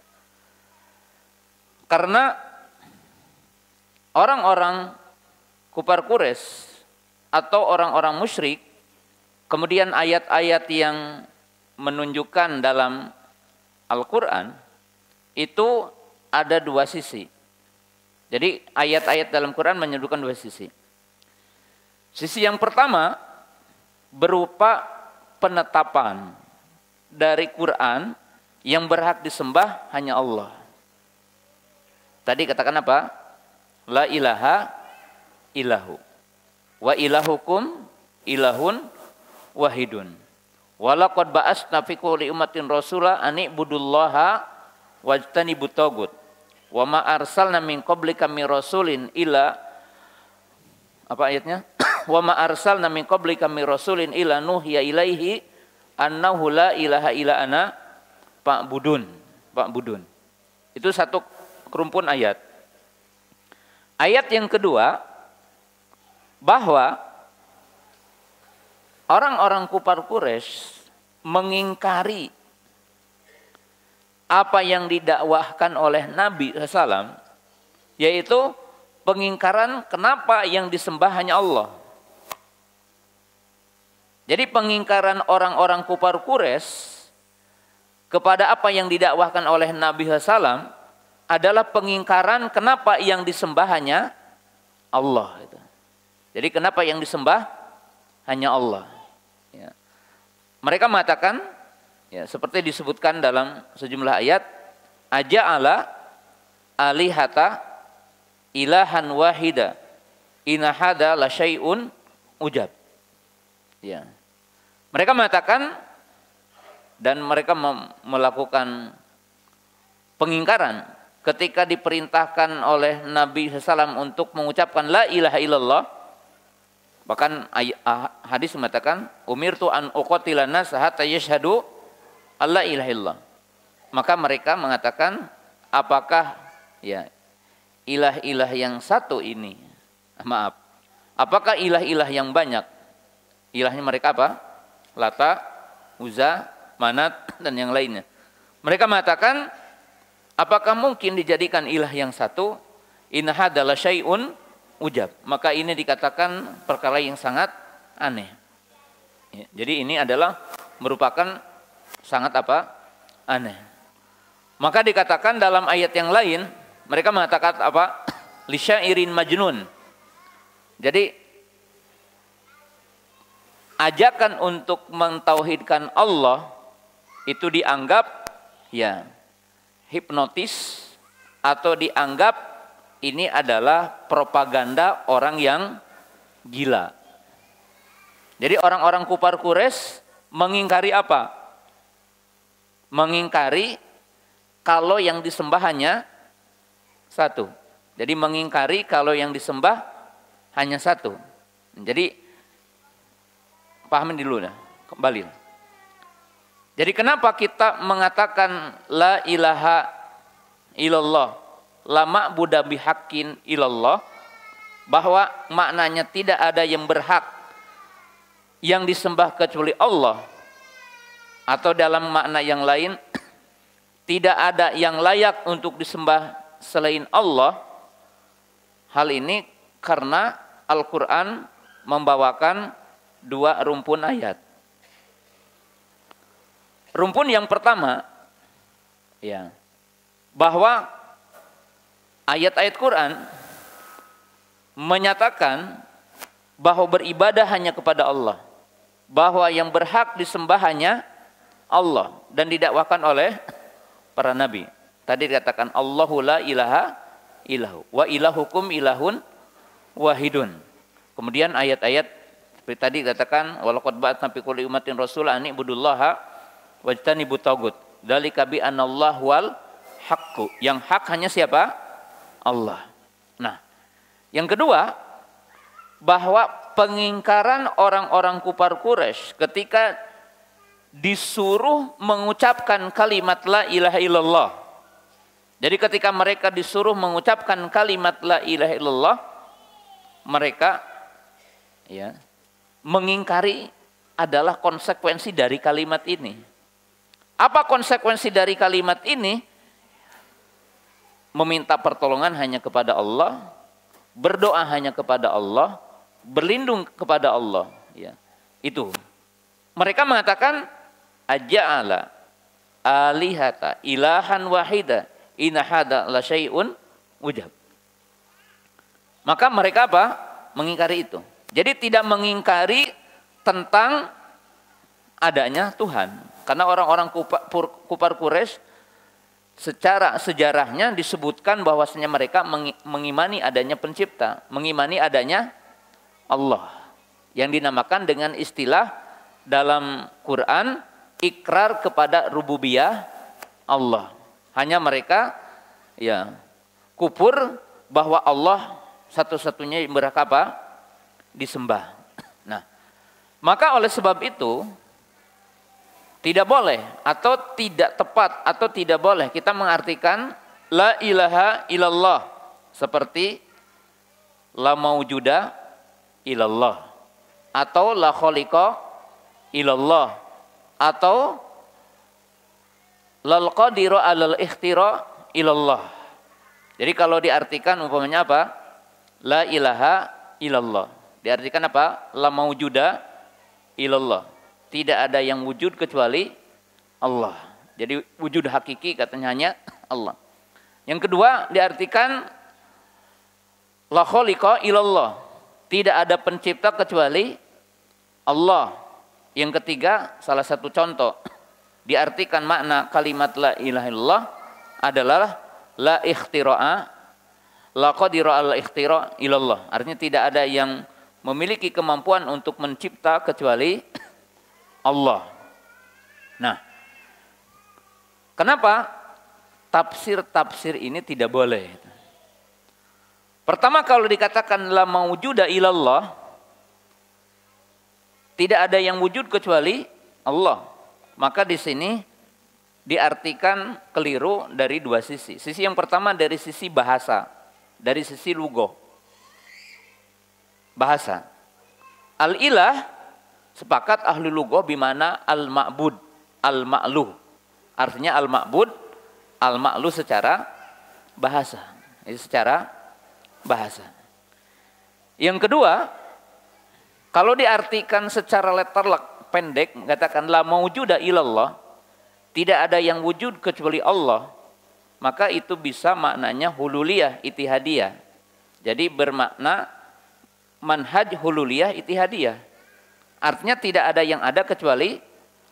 Karena orang-orang kufar Quraisy atau orang-orang musyrik, kemudian ayat-ayat yang menunjukkan dalam Al-Quran itu ada dua sisi. Jadi ayat-ayat dalam Quran menyebutkan dua sisi. Sisi yang pertama berupa penetapan dari Quran yang berhak disembah hanya Allah. Tadi katakan apa? La ilaha illahu wa ilahukum ilahun wahidun. Walaqad ba'atsna fi kulli ummatin rasula an ibudullaha wajtanibut tagut. Wa ma arsalna min qablika min rasulin illa, apa ayatnya? Wa ma arsalna min qablika min rasulin illa nuhiya ilaihi annahu la ilaha illa ana fa'budun. Itu satu kerumpun ayat. Ayat yang kedua, bahwa orang-orang kufar Quraisy mengingkari apa yang didakwahkan oleh Nabi SAW, yaitu pengingkaran kenapa yang disembah hanya Allah. Jadi pengingkaran orang-orang kufar Quraisy kepada apa yang didakwahkan oleh Nabi SAW adalah pengingkaran kenapa yang disembah hanya Allah. Jadi kenapa yang disembah hanya Allah. Ya. Mereka mengatakan, ya, seperti disebutkan dalam sejumlah ayat, aja'ala alihata ilahan wahida inna hada la syai'un ujab. Ya. Mereka mengatakan dan mereka melakukan pengingkaran ketika diperintahkan oleh Nabi SAW untuk mengucapkan la ilaha illallah. Bahkan hadis mengatakan umirtu an uqatilan nas hatta yashhadu alla ilaha illallah. Maka mereka mengatakan, apakah ya ilah-ilah yang satu ini, maaf, apakah ilah-ilah yang banyak? Ilahnya mereka apa? Lata, Uzza, Manat, dan yang lainnya. Mereka mengatakan, apakah mungkin dijadikan ilah yang satu? Inna hadza la syai'un ujab. Maka ini dikatakan perkara yang sangat aneh. Ya, jadi ini adalah merupakan sangat apa? Aneh. Maka dikatakan dalam ayat yang lain, mereka mengatakan apa? Li syairin majnun. Jadi ajakan untuk mentauhidkan Allah itu dianggap ya hipnotis atau dianggap ini adalah propaganda orang yang gila. Jadi orang-orang kufar Quraisy mengingkari apa? Mengingkari kalau yang disembah hanya satu. Jadi mengingkari kalau yang disembah hanya satu. Jadi pahamin dulu nah, kembali. Jadi kenapa kita mengatakan la ilaha illallah, la ma'budu bihaqqin illallah, bahwa maknanya tidak ada yang berhak yang disembah kecuali Allah, atau dalam makna yang lain tidak ada yang layak untuk disembah selain Allah. Hal ini karena Al-Qur'an membawakan dua rumpun ayat. Rumpun yang pertama, ya, bahwa ayat-ayat Quran menyatakan bahwa beribadah hanya kepada Allah, bahwa yang berhak disembah hanya Allah, dan didakwakan oleh para nabi. Tadi dikatakan Allahu la ilaha illahu wa ilahukum ilahun wahidun. Kemudian ayat-ayat seperti tadi dikatakan walaqad ba'atsna fi kulli ummatin rasulan an ibudullaha wajtanibut tagut. Dzalika bi anallahu wal haqqu. Yang hak hanya siapa? Allah. Nah, yang kedua, bahwa pengingkaran orang-orang kufar Quraisy ketika disuruh mengucapkan kalimat la ilaha illallah. Jadi ketika mereka disuruh mengucapkan kalimat la ilaha illallah, mereka ya mengingkari adalah konsekuensi dari kalimat ini. Apa konsekuensi dari kalimat ini? Meminta pertolongan hanya kepada Allah, berdoa hanya kepada Allah, berlindung kepada Allah. Ya, itu. Mereka mengatakan aja'ala alihata ilahan wahida inna hada la syai'un ujab. Maka mereka apa? Mengingkari itu. Jadi tidak mengingkari tentang adanya Tuhan. Karena orang-orang kufar Quraisy secara sejarahnya disebutkan bahwasanya mereka mengimani adanya pencipta, mengimani adanya Allah, yang dinamakan dengan istilah dalam Quran ikrar kepada rububiyah Allah. Hanya mereka ya kufur bahwa Allah satu-satunya yang berhak apa? Disembah. Nah, maka oleh sebab itu tidak boleh atau tidak tepat atau tidak boleh kita mengartikan la ilaha illallah seperti la maujuda illallah atau la khaliqa ilallah, atau lal qadiru alal ikhtira ilallah. Jadi kalau diartikan umpamanya apa? La ilaha illallah. Diartikan apa? La maujuda ilallah. Tidak ada yang wujud kecuali Allah. Jadi wujud hakiki katanya hanya Allah. Yang kedua diartikan la khaliqa illallah. Tidak ada pencipta kecuali Allah. Yang ketiga, salah satu contoh diartikan makna kalimat la ilaha illallah adalah la ikhtira'a, la qadira al ikhtira' ilallah. Artinya tidak ada yang memiliki kemampuan untuk mencipta kecuali Allah. Nah, kenapa tafsir-tafsir ini tidak boleh? Pertama, kalau dikatakan la maujuda ilallah, tidak ada yang wujud kecuali Allah. Maka di sini diartikan keliru dari dua sisi. Sisi yang pertama dari sisi bahasa, dari sisi lugoh. Bahasa. Al-ilah, sepakat ahli lugoh bimana al-ma'bud, al-ma'luh. Artinya al-ma'bud, al-ma'luh secara bahasa. Ini secara bahasa. Yang kedua, kalau diartikan secara letterlek pendek, katakan la maujuda ilallah, tidak ada yang wujud kecuali Allah, maka itu bisa maknanya hululiyah itihadiyah. Jadi bermakna manhaj hululiyah itihadiyah. Artinya tidak ada yang ada kecuali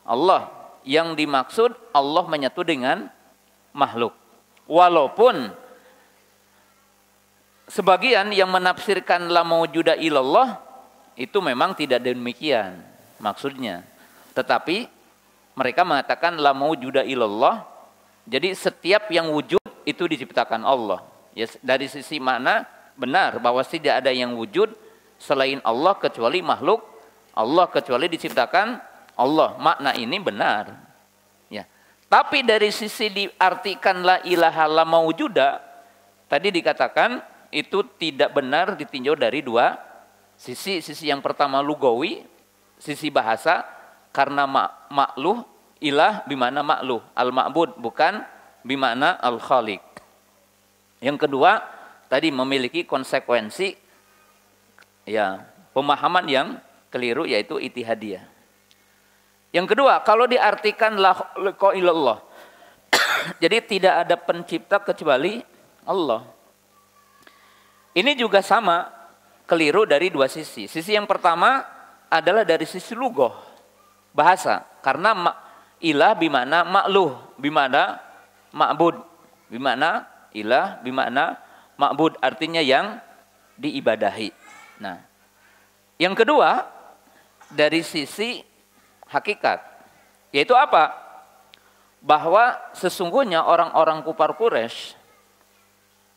Allah. Yang dimaksud Allah menyatu dengan makhluk. Walaupun sebagian yang menafsirkan la maujuda ilallah itu memang tidak demikian maksudnya. Tetapi mereka mengatakan la maujuda ilallah. Jadi setiap yang wujud itu diciptakan Allah. Ya, dari sisi mana benar bahwa tidak ada yang wujud selain Allah kecuali makhluk Allah, kecuali diciptakan Allah. Makna ini benar. Ya. Tapi dari sisi diartikan la ilaha la maujuda, tadi dikatakan itu tidak benar ditinjau dari dua sisi. Sisi yang pertama lugawi, sisi bahasa, karena makluh, ilah bimana makluh, al-ma'bud bukan bimana al-khaliq. Yang kedua, tadi memiliki konsekuensi ya, pemahaman yang keliru, yaitu itihadiyah. Yang kedua, kalau diartikan la khaliqa illallah, jadi tidak ada pencipta kecuali Allah. Ini juga sama keliru dari dua sisi. Sisi yang pertama adalah dari sisi lugoh, bahasa, karena ilah bimana makluh, bimana ma'bud, bimana ilah bimana ma'bud, artinya yang diibadahi. Nah, yang kedua dari sisi hakikat, yaitu apa? Bahwa sesungguhnya orang-orang kufar Quraisy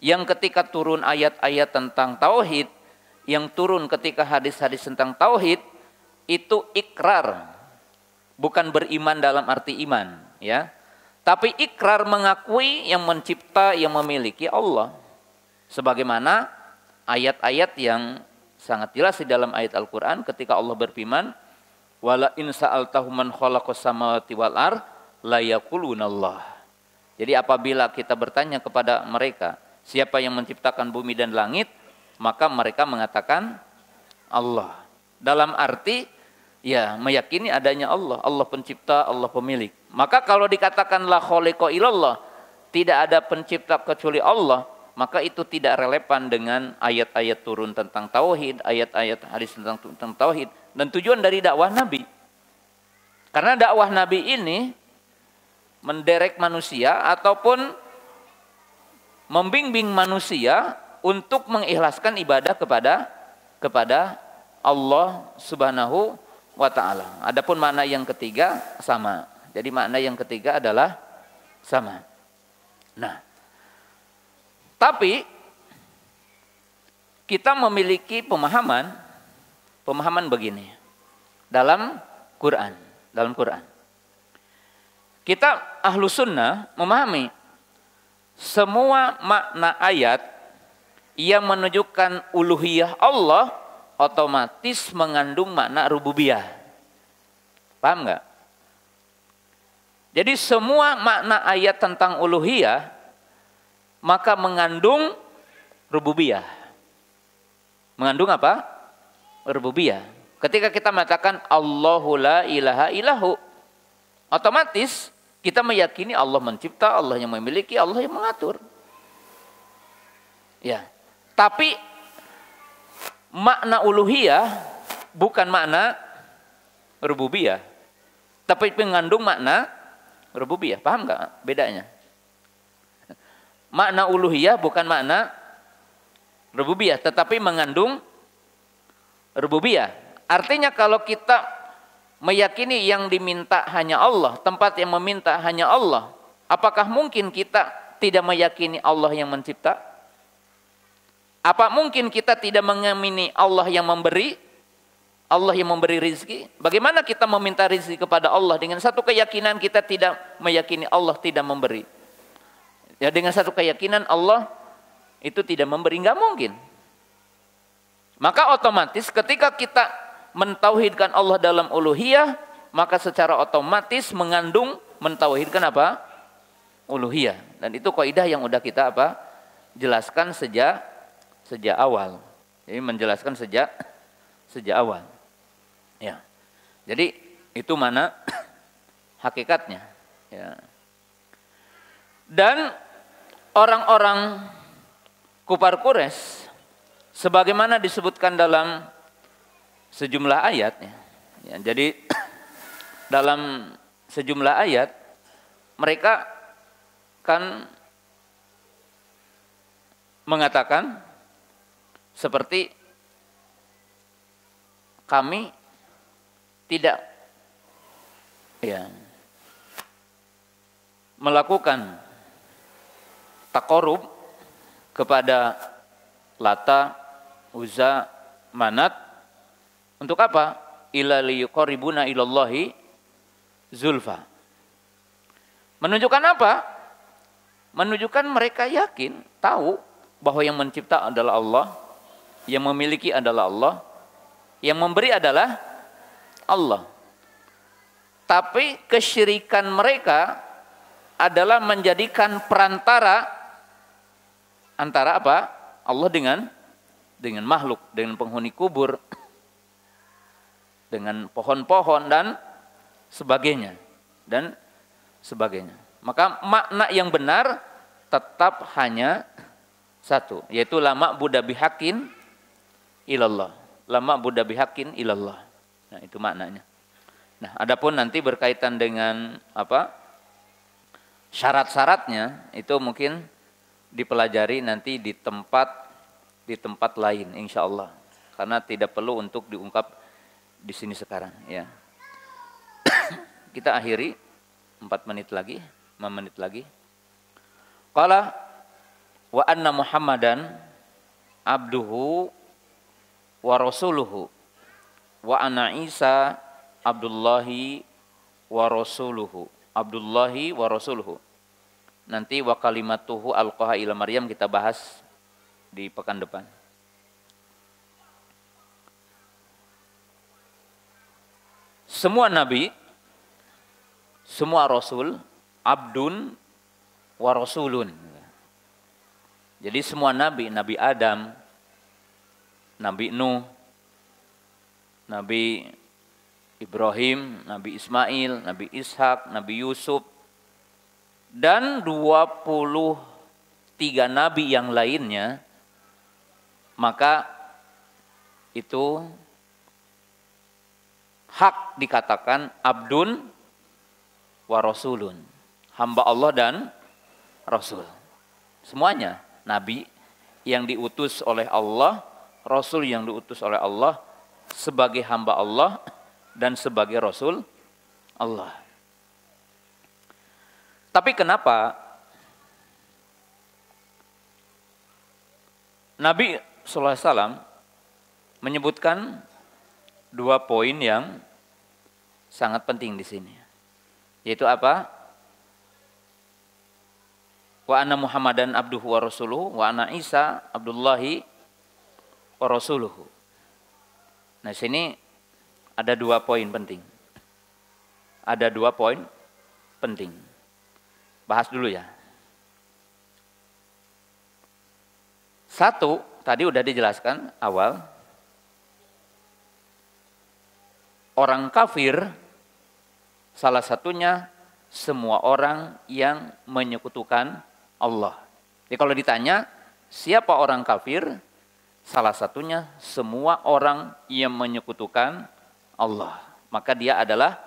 yang ketika turun ayat-ayat tentang tauhid, yang turun ketika hadis-hadis tentang tauhid, itu ikrar, bukan beriman dalam arti iman, ya. Tapi ikrar mengakui yang mencipta, yang memiliki Allah. Sebagaimana ayat-ayat yang sangat jelas di dalam ayat Al-Quran ketika Allah berfirman, wala in sa'altahum man khalaqas samawati wal ard la yaqulunallah. Jadi apabila kita bertanya kepada mereka, siapa yang menciptakan bumi dan langit, maka mereka mengatakan Allah. Dalam arti ya meyakini adanya Allah, Allah pencipta, Allah pemilik. Maka kalau dikatakan la khaliqa illallah, tidak ada pencipta kecuali Allah, maka itu tidak relevan dengan ayat-ayat turun tentang tauhid, ayat-ayat hadis tentang tauhid, dan tujuan dari dakwah Nabi. Karena dakwah Nabi ini menderek manusia ataupun membimbing manusia untuk mengikhlaskan ibadah kepada Allah Subhanahu wa ta'ala. Adapun makna yang ketiga sama. Jadi makna yang ketiga adalah sama. Nah, tapi kita memiliki pemahaman begini dalam Quran. Kita ahlu sunnah memahami semua makna ayat yang menunjukkan uluhiyah Allah otomatis mengandung makna rububiyah. Paham nggak? Jadi semua makna ayat tentang uluhiyah maka mengandung rububiyah. Mengandung apa? Rububiyah. Ketika kita mengatakan Allahu la ilaha illahu, otomatis kita meyakini Allah mencipta, Allah yang memiliki, Allah yang mengatur. Ya. Tapi makna uluhiyah bukan makna rububiyah, tapi mengandung makna rububiyah. Paham nggak bedanya? Makna uluhiyah bukan makna rububiyah, tetapi mengandung rububiyah. Artinya kalau kita meyakini yang diminta hanya Allah, tempat yang meminta hanya Allah, apakah mungkin kita tidak meyakini Allah yang mencipta? Apa mungkin kita tidak mengamini Allah yang memberi? Allah yang memberi rizki? Bagaimana kita meminta rizki kepada Allah dengan satu keyakinan kita tidak meyakini Allah tidak memberi? Ya, dengan satu keyakinan Allah itu tidak memberi, nggak mungkin. Maka otomatis ketika kita mentauhidkan Allah dalam uluhiyah, maka secara otomatis mengandung mentauhidkan apa? Uluhiyah. Dan itu kaidah yang udah kita apa? Jelaskan sejak awal. Jadi menjelaskan sejak awal. Ya. Jadi itu mana hakikatnya, ya. Dan orang-orang kufar Quraisy sebagaimana disebutkan dalam sejumlah ayat, ya. Jadi dalam sejumlah ayat mereka kan mengatakan seperti kami tidak, ya, melakukan taqarrub kepada Lata, Uzza, Manat untuk apa? Illa liyuqarribuna ilallahi zulfa. Menunjukkan apa? Menunjukkan mereka yakin, tahu bahwa yang mencipta adalah Allah, yang memiliki adalah Allah, yang memberi adalah Allah. Tapi kesyirikan mereka adalah menjadikan perantara antara apa? Allah dengan makhluk, dengan penghuni kubur, dengan pohon-pohon dan sebagainya. Maka makna yang benar tetap hanya satu, yaitu lama buddha bihaqqin ilallah. Lama buddha bihaqqin ilallah. Nah, itu maknanya. Nah, adapun nanti berkaitan dengan apa? Syarat-syaratnya itu mungkin dipelajari nanti di tempat lain insyaallah. Karena tidak perlu untuk diungkap di sini sekarang, ya. Kita akhiri 5 menit lagi. Qala wa anna Muhammadan abduhu wa rasuluhu wa anna Isa abdullahi wa rasuluhu. Abdullahi wa rasuluhu. Nanti wa kalimatuhu alqaha ila Maryam kita bahas di pekan depan. Semua nabi, semua rasul, abdun wa rasulun. Jadi semua nabi, Nabi Adam, Nabi Nuh, Nabi Ibrahim, Nabi Ismail, Nabi Ishak, Nabi Yusuf, dan 23 nabi yang lainnya, maka itu hak dikatakan abdun wa rasulun, hamba Allah dan rasul. Semuanya nabi yang diutus oleh Allah, rasul yang diutus oleh Allah sebagai hamba Allah dan sebagai rasul Allah. Tapi kenapa Nabi sallallahu alaihi wasallam menyebutkan 2 poin yang sangat penting di sini? Yaitu apa? Wa anna Muhammadan abduhu wa rasuluhu wa anna Isa abdullahi wa rasuluhu. Nah, sini ada 2 poin penting. ada 2 poin penting. Bahas dulu ya. 1, tadi udah dijelaskan awal. Orang kafir salah satunya semua orang yang menyekutukan Allah. Jadi kalau ditanya siapa orang kafir? Salah satunya semua orang yang menyekutukan Allah. Maka dia adalah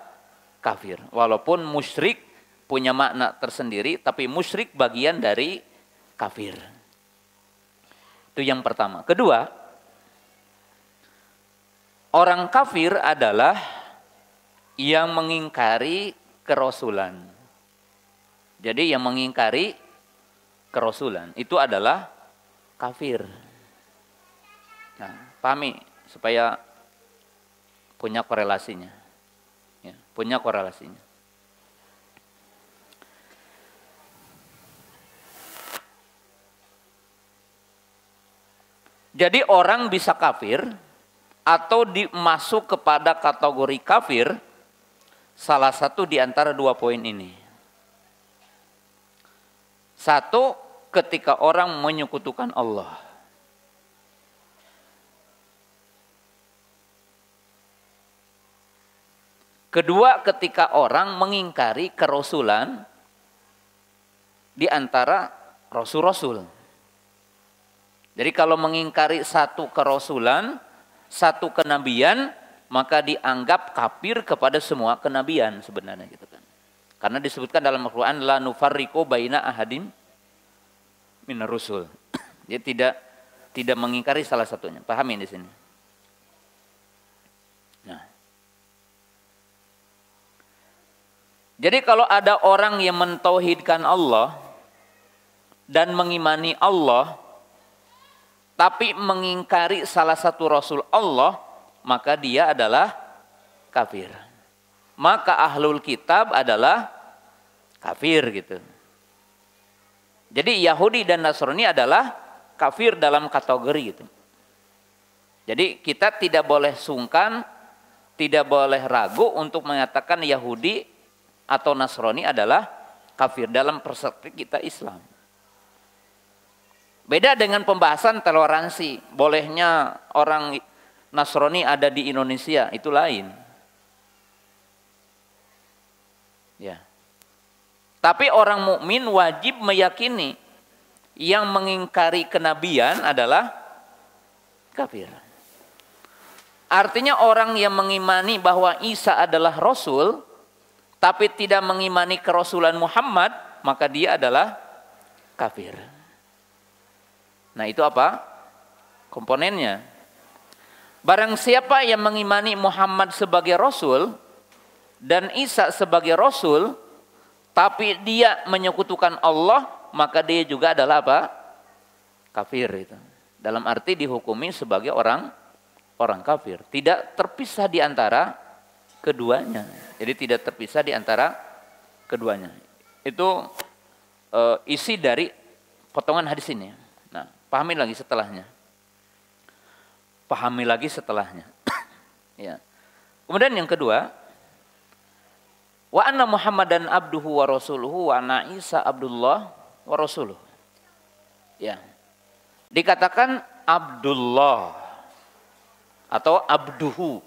kafir. Walaupun musyrik punya makna tersendiri, tapi musyrik bagian dari kafir. Itu yang pertama. Kedua, orang kafir adalah yang mengingkari kerasulan. Jadi yang mengingkari kerasulan itu adalah kafir. Nah, pahami supaya punya korelasinya. Ya, punya korelasinya. Jadi orang bisa kafir atau masuk kepada kategori kafir salah satu di antara 2 poin ini. 1, ketika orang menyekutukan Allah. Kedua, ketika orang mengingkari kerasulan di antara rasul-rasul. Jadi kalau mengingkari satu kerasulan, satu kenabian, maka dianggap kafir kepada semua kenabian sebenarnya gitu kan. Karena disebutkan dalam Al-Qur'an la nufarriqu baina ahadin minar rusul. Dia tidak mengingkari salah satunya. Pahami di sini. Nah. Jadi kalau ada orang yang mentauhidkan Allah dan mengimani Allah tapi mengingkari salah satu rasul Allah, maka dia adalah kafir. Maka ahlul kitab adalah kafir gitu. Jadi Yahudi dan Nasrani adalah kafir dalam kategori gitu. Jadi kita tidak boleh sungkan, tidak boleh ragu untuk mengatakan Yahudi atau Nasrani adalah kafir dalam perspektif kita Islam. Beda dengan pembahasan toleransi, bolehnya orang Nasrani ada di Indonesia, itu lain. Ya. Tapi orang mukmin wajib meyakini yang mengingkari kenabian adalah kafir. Artinya orang yang mengimani bahwa Isa adalah Rasul, tapi tidak mengimani kerasulan Muhammad, maka dia adalah kafir. Nah itu apa? Komponennya. Barang siapa yang mengimani Muhammad sebagai Rasul dan Isa sebagai Rasul, tapi dia menyekutukan Allah, maka dia juga adalah apa? Kafir itu. Dalam arti dihukumi sebagai orang kafir. Tidak terpisah di antara keduanya. Jadi tidak terpisah di antara keduanya. Itu isi dari potongan hadis ini. Nah, pahami lagi setelahnya. Pahami lagi setelahnya. Ya. Kemudian yang kedua, wa anna Muhammadan abduhu wa rasuluhu wa anna Isa abdullah wa rasuluh. Ya. Dikatakan Abdullah atau abduhu.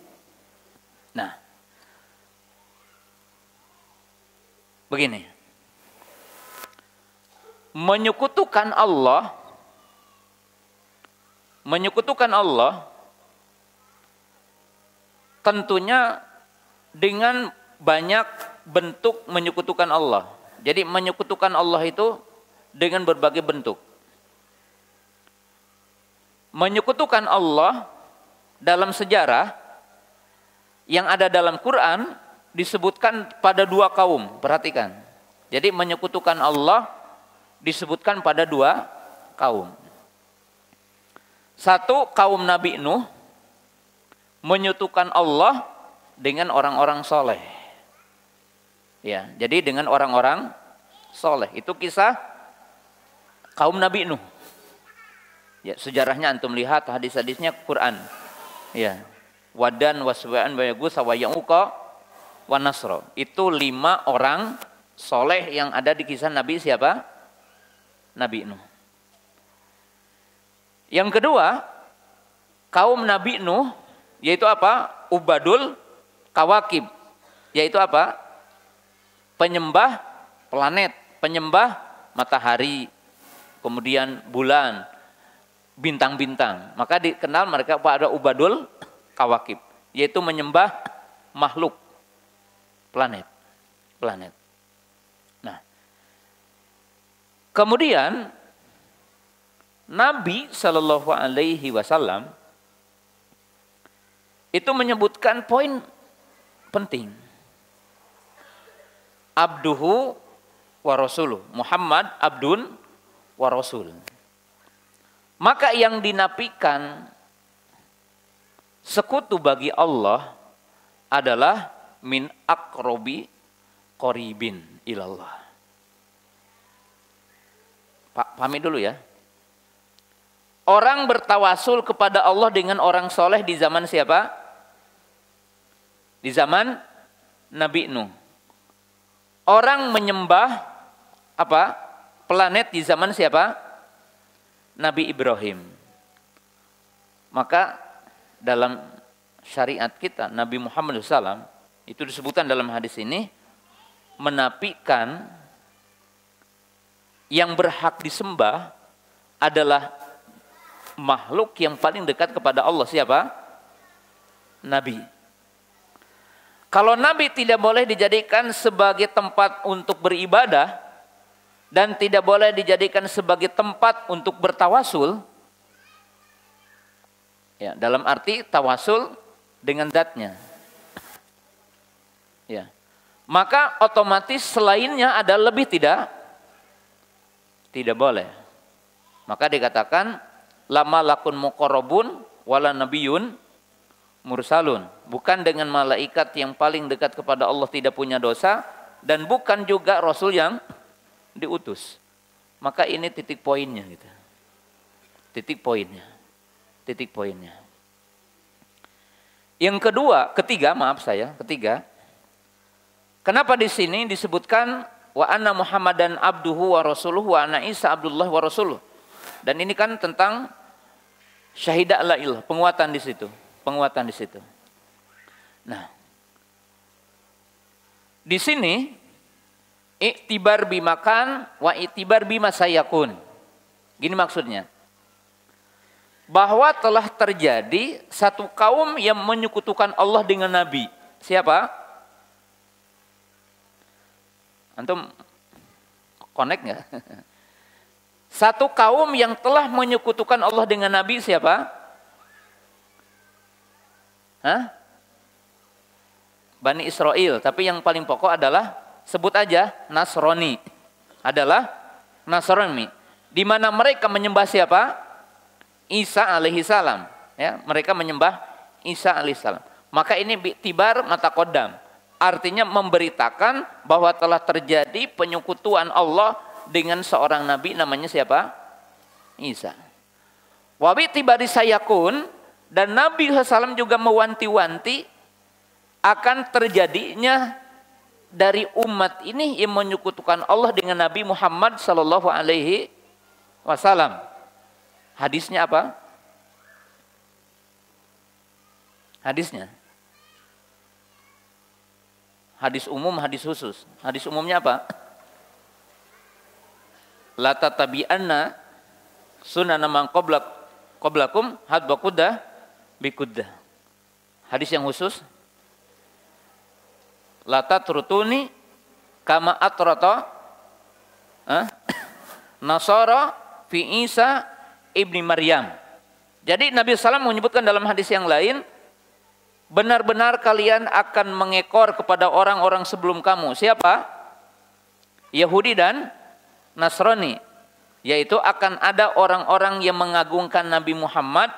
Nah, begini. Menyekutukan Allah tentunya dengan banyak bentuk menyekutukan Allah. Jadi menyekutukan Allah itu dengan berbagai bentuk. Menyekutukan Allah dalam sejarah yang ada dalam Quran disebutkan pada 2 kaum. Perhatikan. Jadi menyekutukan Allah disebutkan pada 2 kaum. 1, kaum Nabi Nuh menyekutukan Allah dengan orang-orang soleh. Ya, jadi dengan orang-orang soleh. Itu kisah kaum Nabi Nuh. Ya, sejarahnya antum lihat hadis-hadisnya Quran. Ya. Wadan waswa'an wa yaghutsa wa ya'uqa wa Nasro. Itu 5 orang soleh yang ada di kisah Nabi siapa? Nabi Nuh. Yang kedua, kaum Nabi Nuh, yaitu apa? Ubadul Kawakib, yaitu apa? Penyembah planet, penyembah matahari, kemudian bulan, bintang-bintang. Maka dikenal mereka pada Ubadul Kawakib, yaitu menyembah makhluk, planet. Nah, kemudian Nabi Shallallahu Alaihi Wasallam itu menyebutkan poin penting. Abduhu wa rasuluh. Muhammad abdun wa rasul. Maka yang dinafikan sekutu bagi Allah adalah min aqrobi qoribin ilallah. Pak, pahami dulu ya. Orang bertawasul kepada Allah dengan orang soleh di zaman siapa? Di zaman Nabi Nuh. Orang menyembah apa? Planet di zaman siapa? Nabi Ibrahim. Maka dalam syariat kita, Nabi Muhammad SAW, itu disebutkan dalam hadis ini, menafikan yang berhak disembah adalah makhluk yang paling dekat kepada Allah. Siapa? Nabi. Kalau Nabi tidak boleh dijadikan sebagai tempat untuk beribadah dan tidak boleh dijadikan sebagai tempat untuk bertawasul, ya, dalam arti tawasul dengan zatnya, ya, maka otomatis selainnya ada lebih tidak boleh. Maka dikatakan lama lakun muqarrabun wala nabiyun mursalun. Bukan dengan malaikat yang paling dekat kepada Allah tidak punya dosa, dan bukan juga rasul yang diutus. Maka ini titik poinnya gitu. Titik poinnya. Yang ketiga, kenapa di sini disebutkan wa anna Muhammadan abduhu wa rasuluhu wa anna Isa abdullah wa rasuluh. Dan ini kan tentang syahidah la ilah, penguatan di situ. Nah, di sini iktibar bimakan wa iktibar bima sayakun. Gini maksudnya. Bahwa telah terjadi satu kaum yang menyekutukan Allah dengan Nabi. Siapa? Antum connect nggak? Satu kaum yang telah menyekutukan Allah dengan Nabi siapa? Bani Israel. Tapi yang paling pokok adalah sebut aja Nasrani. Adalah Nasrani. Di mana mereka menyembah siapa? Isa alaihi salam. Ya, mereka menyembah Isa alaihi salam. Maka ini tibar mata kodam. Artinya memberitakan bahwa telah terjadi penyekutuan Allah dengan seorang nabi namanya siapa? Isa. Wa bi tibari sayakun, dan Nabi SAW juga mewanti-wanti akan terjadinya dari umat ini yang menyekutukan Allah dengan Nabi Muhammad Sallallahu Alaihi Wasallam. Hadisnya apa? Hadisnya hadis umum, hadis khusus. Hadis umumnya apa? La tatabi'anna sunana man qablakum hadba quddah bikuddah. Hadis yang khusus, la tatrutuni kama atrata Nasara fi Isa ibni Maryam. Jadi Nabi SAW menyebutkan dalam hadis yang lain, benar-benar kalian akan mengekor kepada orang-orang sebelum kamu. Siapa? Yahudi dan Nasrani. Yaitu akan ada orang-orang yang mengagungkan Nabi Muhammad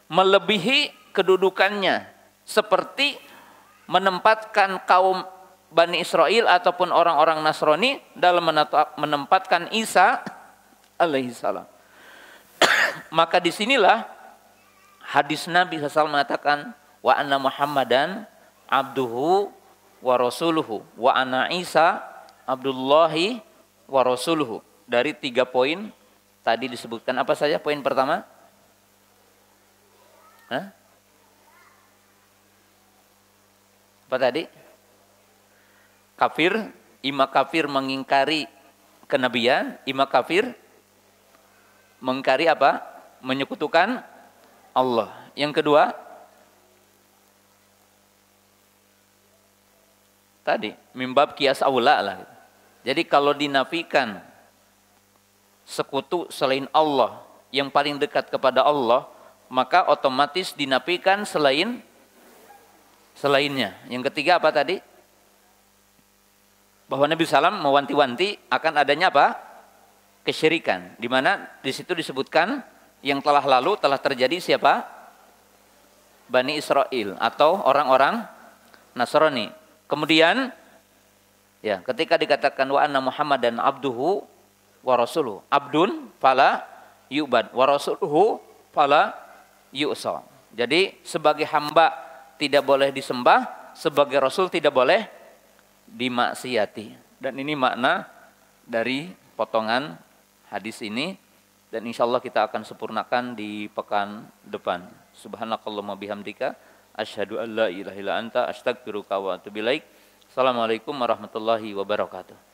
melebihi kedudukannya, seperti menempatkan kaum Bani Israel ataupun orang-orang Nasrani dalam menempatkan Isa alaihissalam. Maka disinilah hadis Nabi SAW mengatakan wa anna Muhammadan abduhu wa rasuluhu wa ana Isa Abdullahi wa rasuluhu. Dari 3 poin tadi disebutkan, apa saja poin pertama? Hah? Apa tadi? Kafir, ima kafir mengingkari kenabian, ima kafir mengingkari apa? Menyekutukan Allah. Yang kedua, tadi mimbab kias aula lah. Jadi kalau dinafikan sekutu selain Allah yang paling dekat kepada Allah, maka otomatis dinafikan selainnya. Yang ketiga apa tadi? Bahwa Nabi SAW mewanti-wanti akan adanya apa? Kesyirikan. Di mana di situ disebutkan yang telah lalu telah terjadi siapa? Bani Israel atau orang-orang Nasrani. Kemudian ya, ketika dikatakan wa anna Muhammadan abduhu wa rasuluhu. Abdun fala yu'bad wa rasuluhu fala yu'sa. Jadi sebagai hamba tidak boleh disembah, sebagai rasul tidak boleh dimaksiati. Dan ini makna dari potongan hadis ini, dan insyaallah kita akan sempurnakan di pekan depan. Subhanakallahumma bihamdika asyhadu an la ilaha illa anta astaghfiruka wa atubu ilaik. Assalamualaikum warahmatullahi wabarakatuh.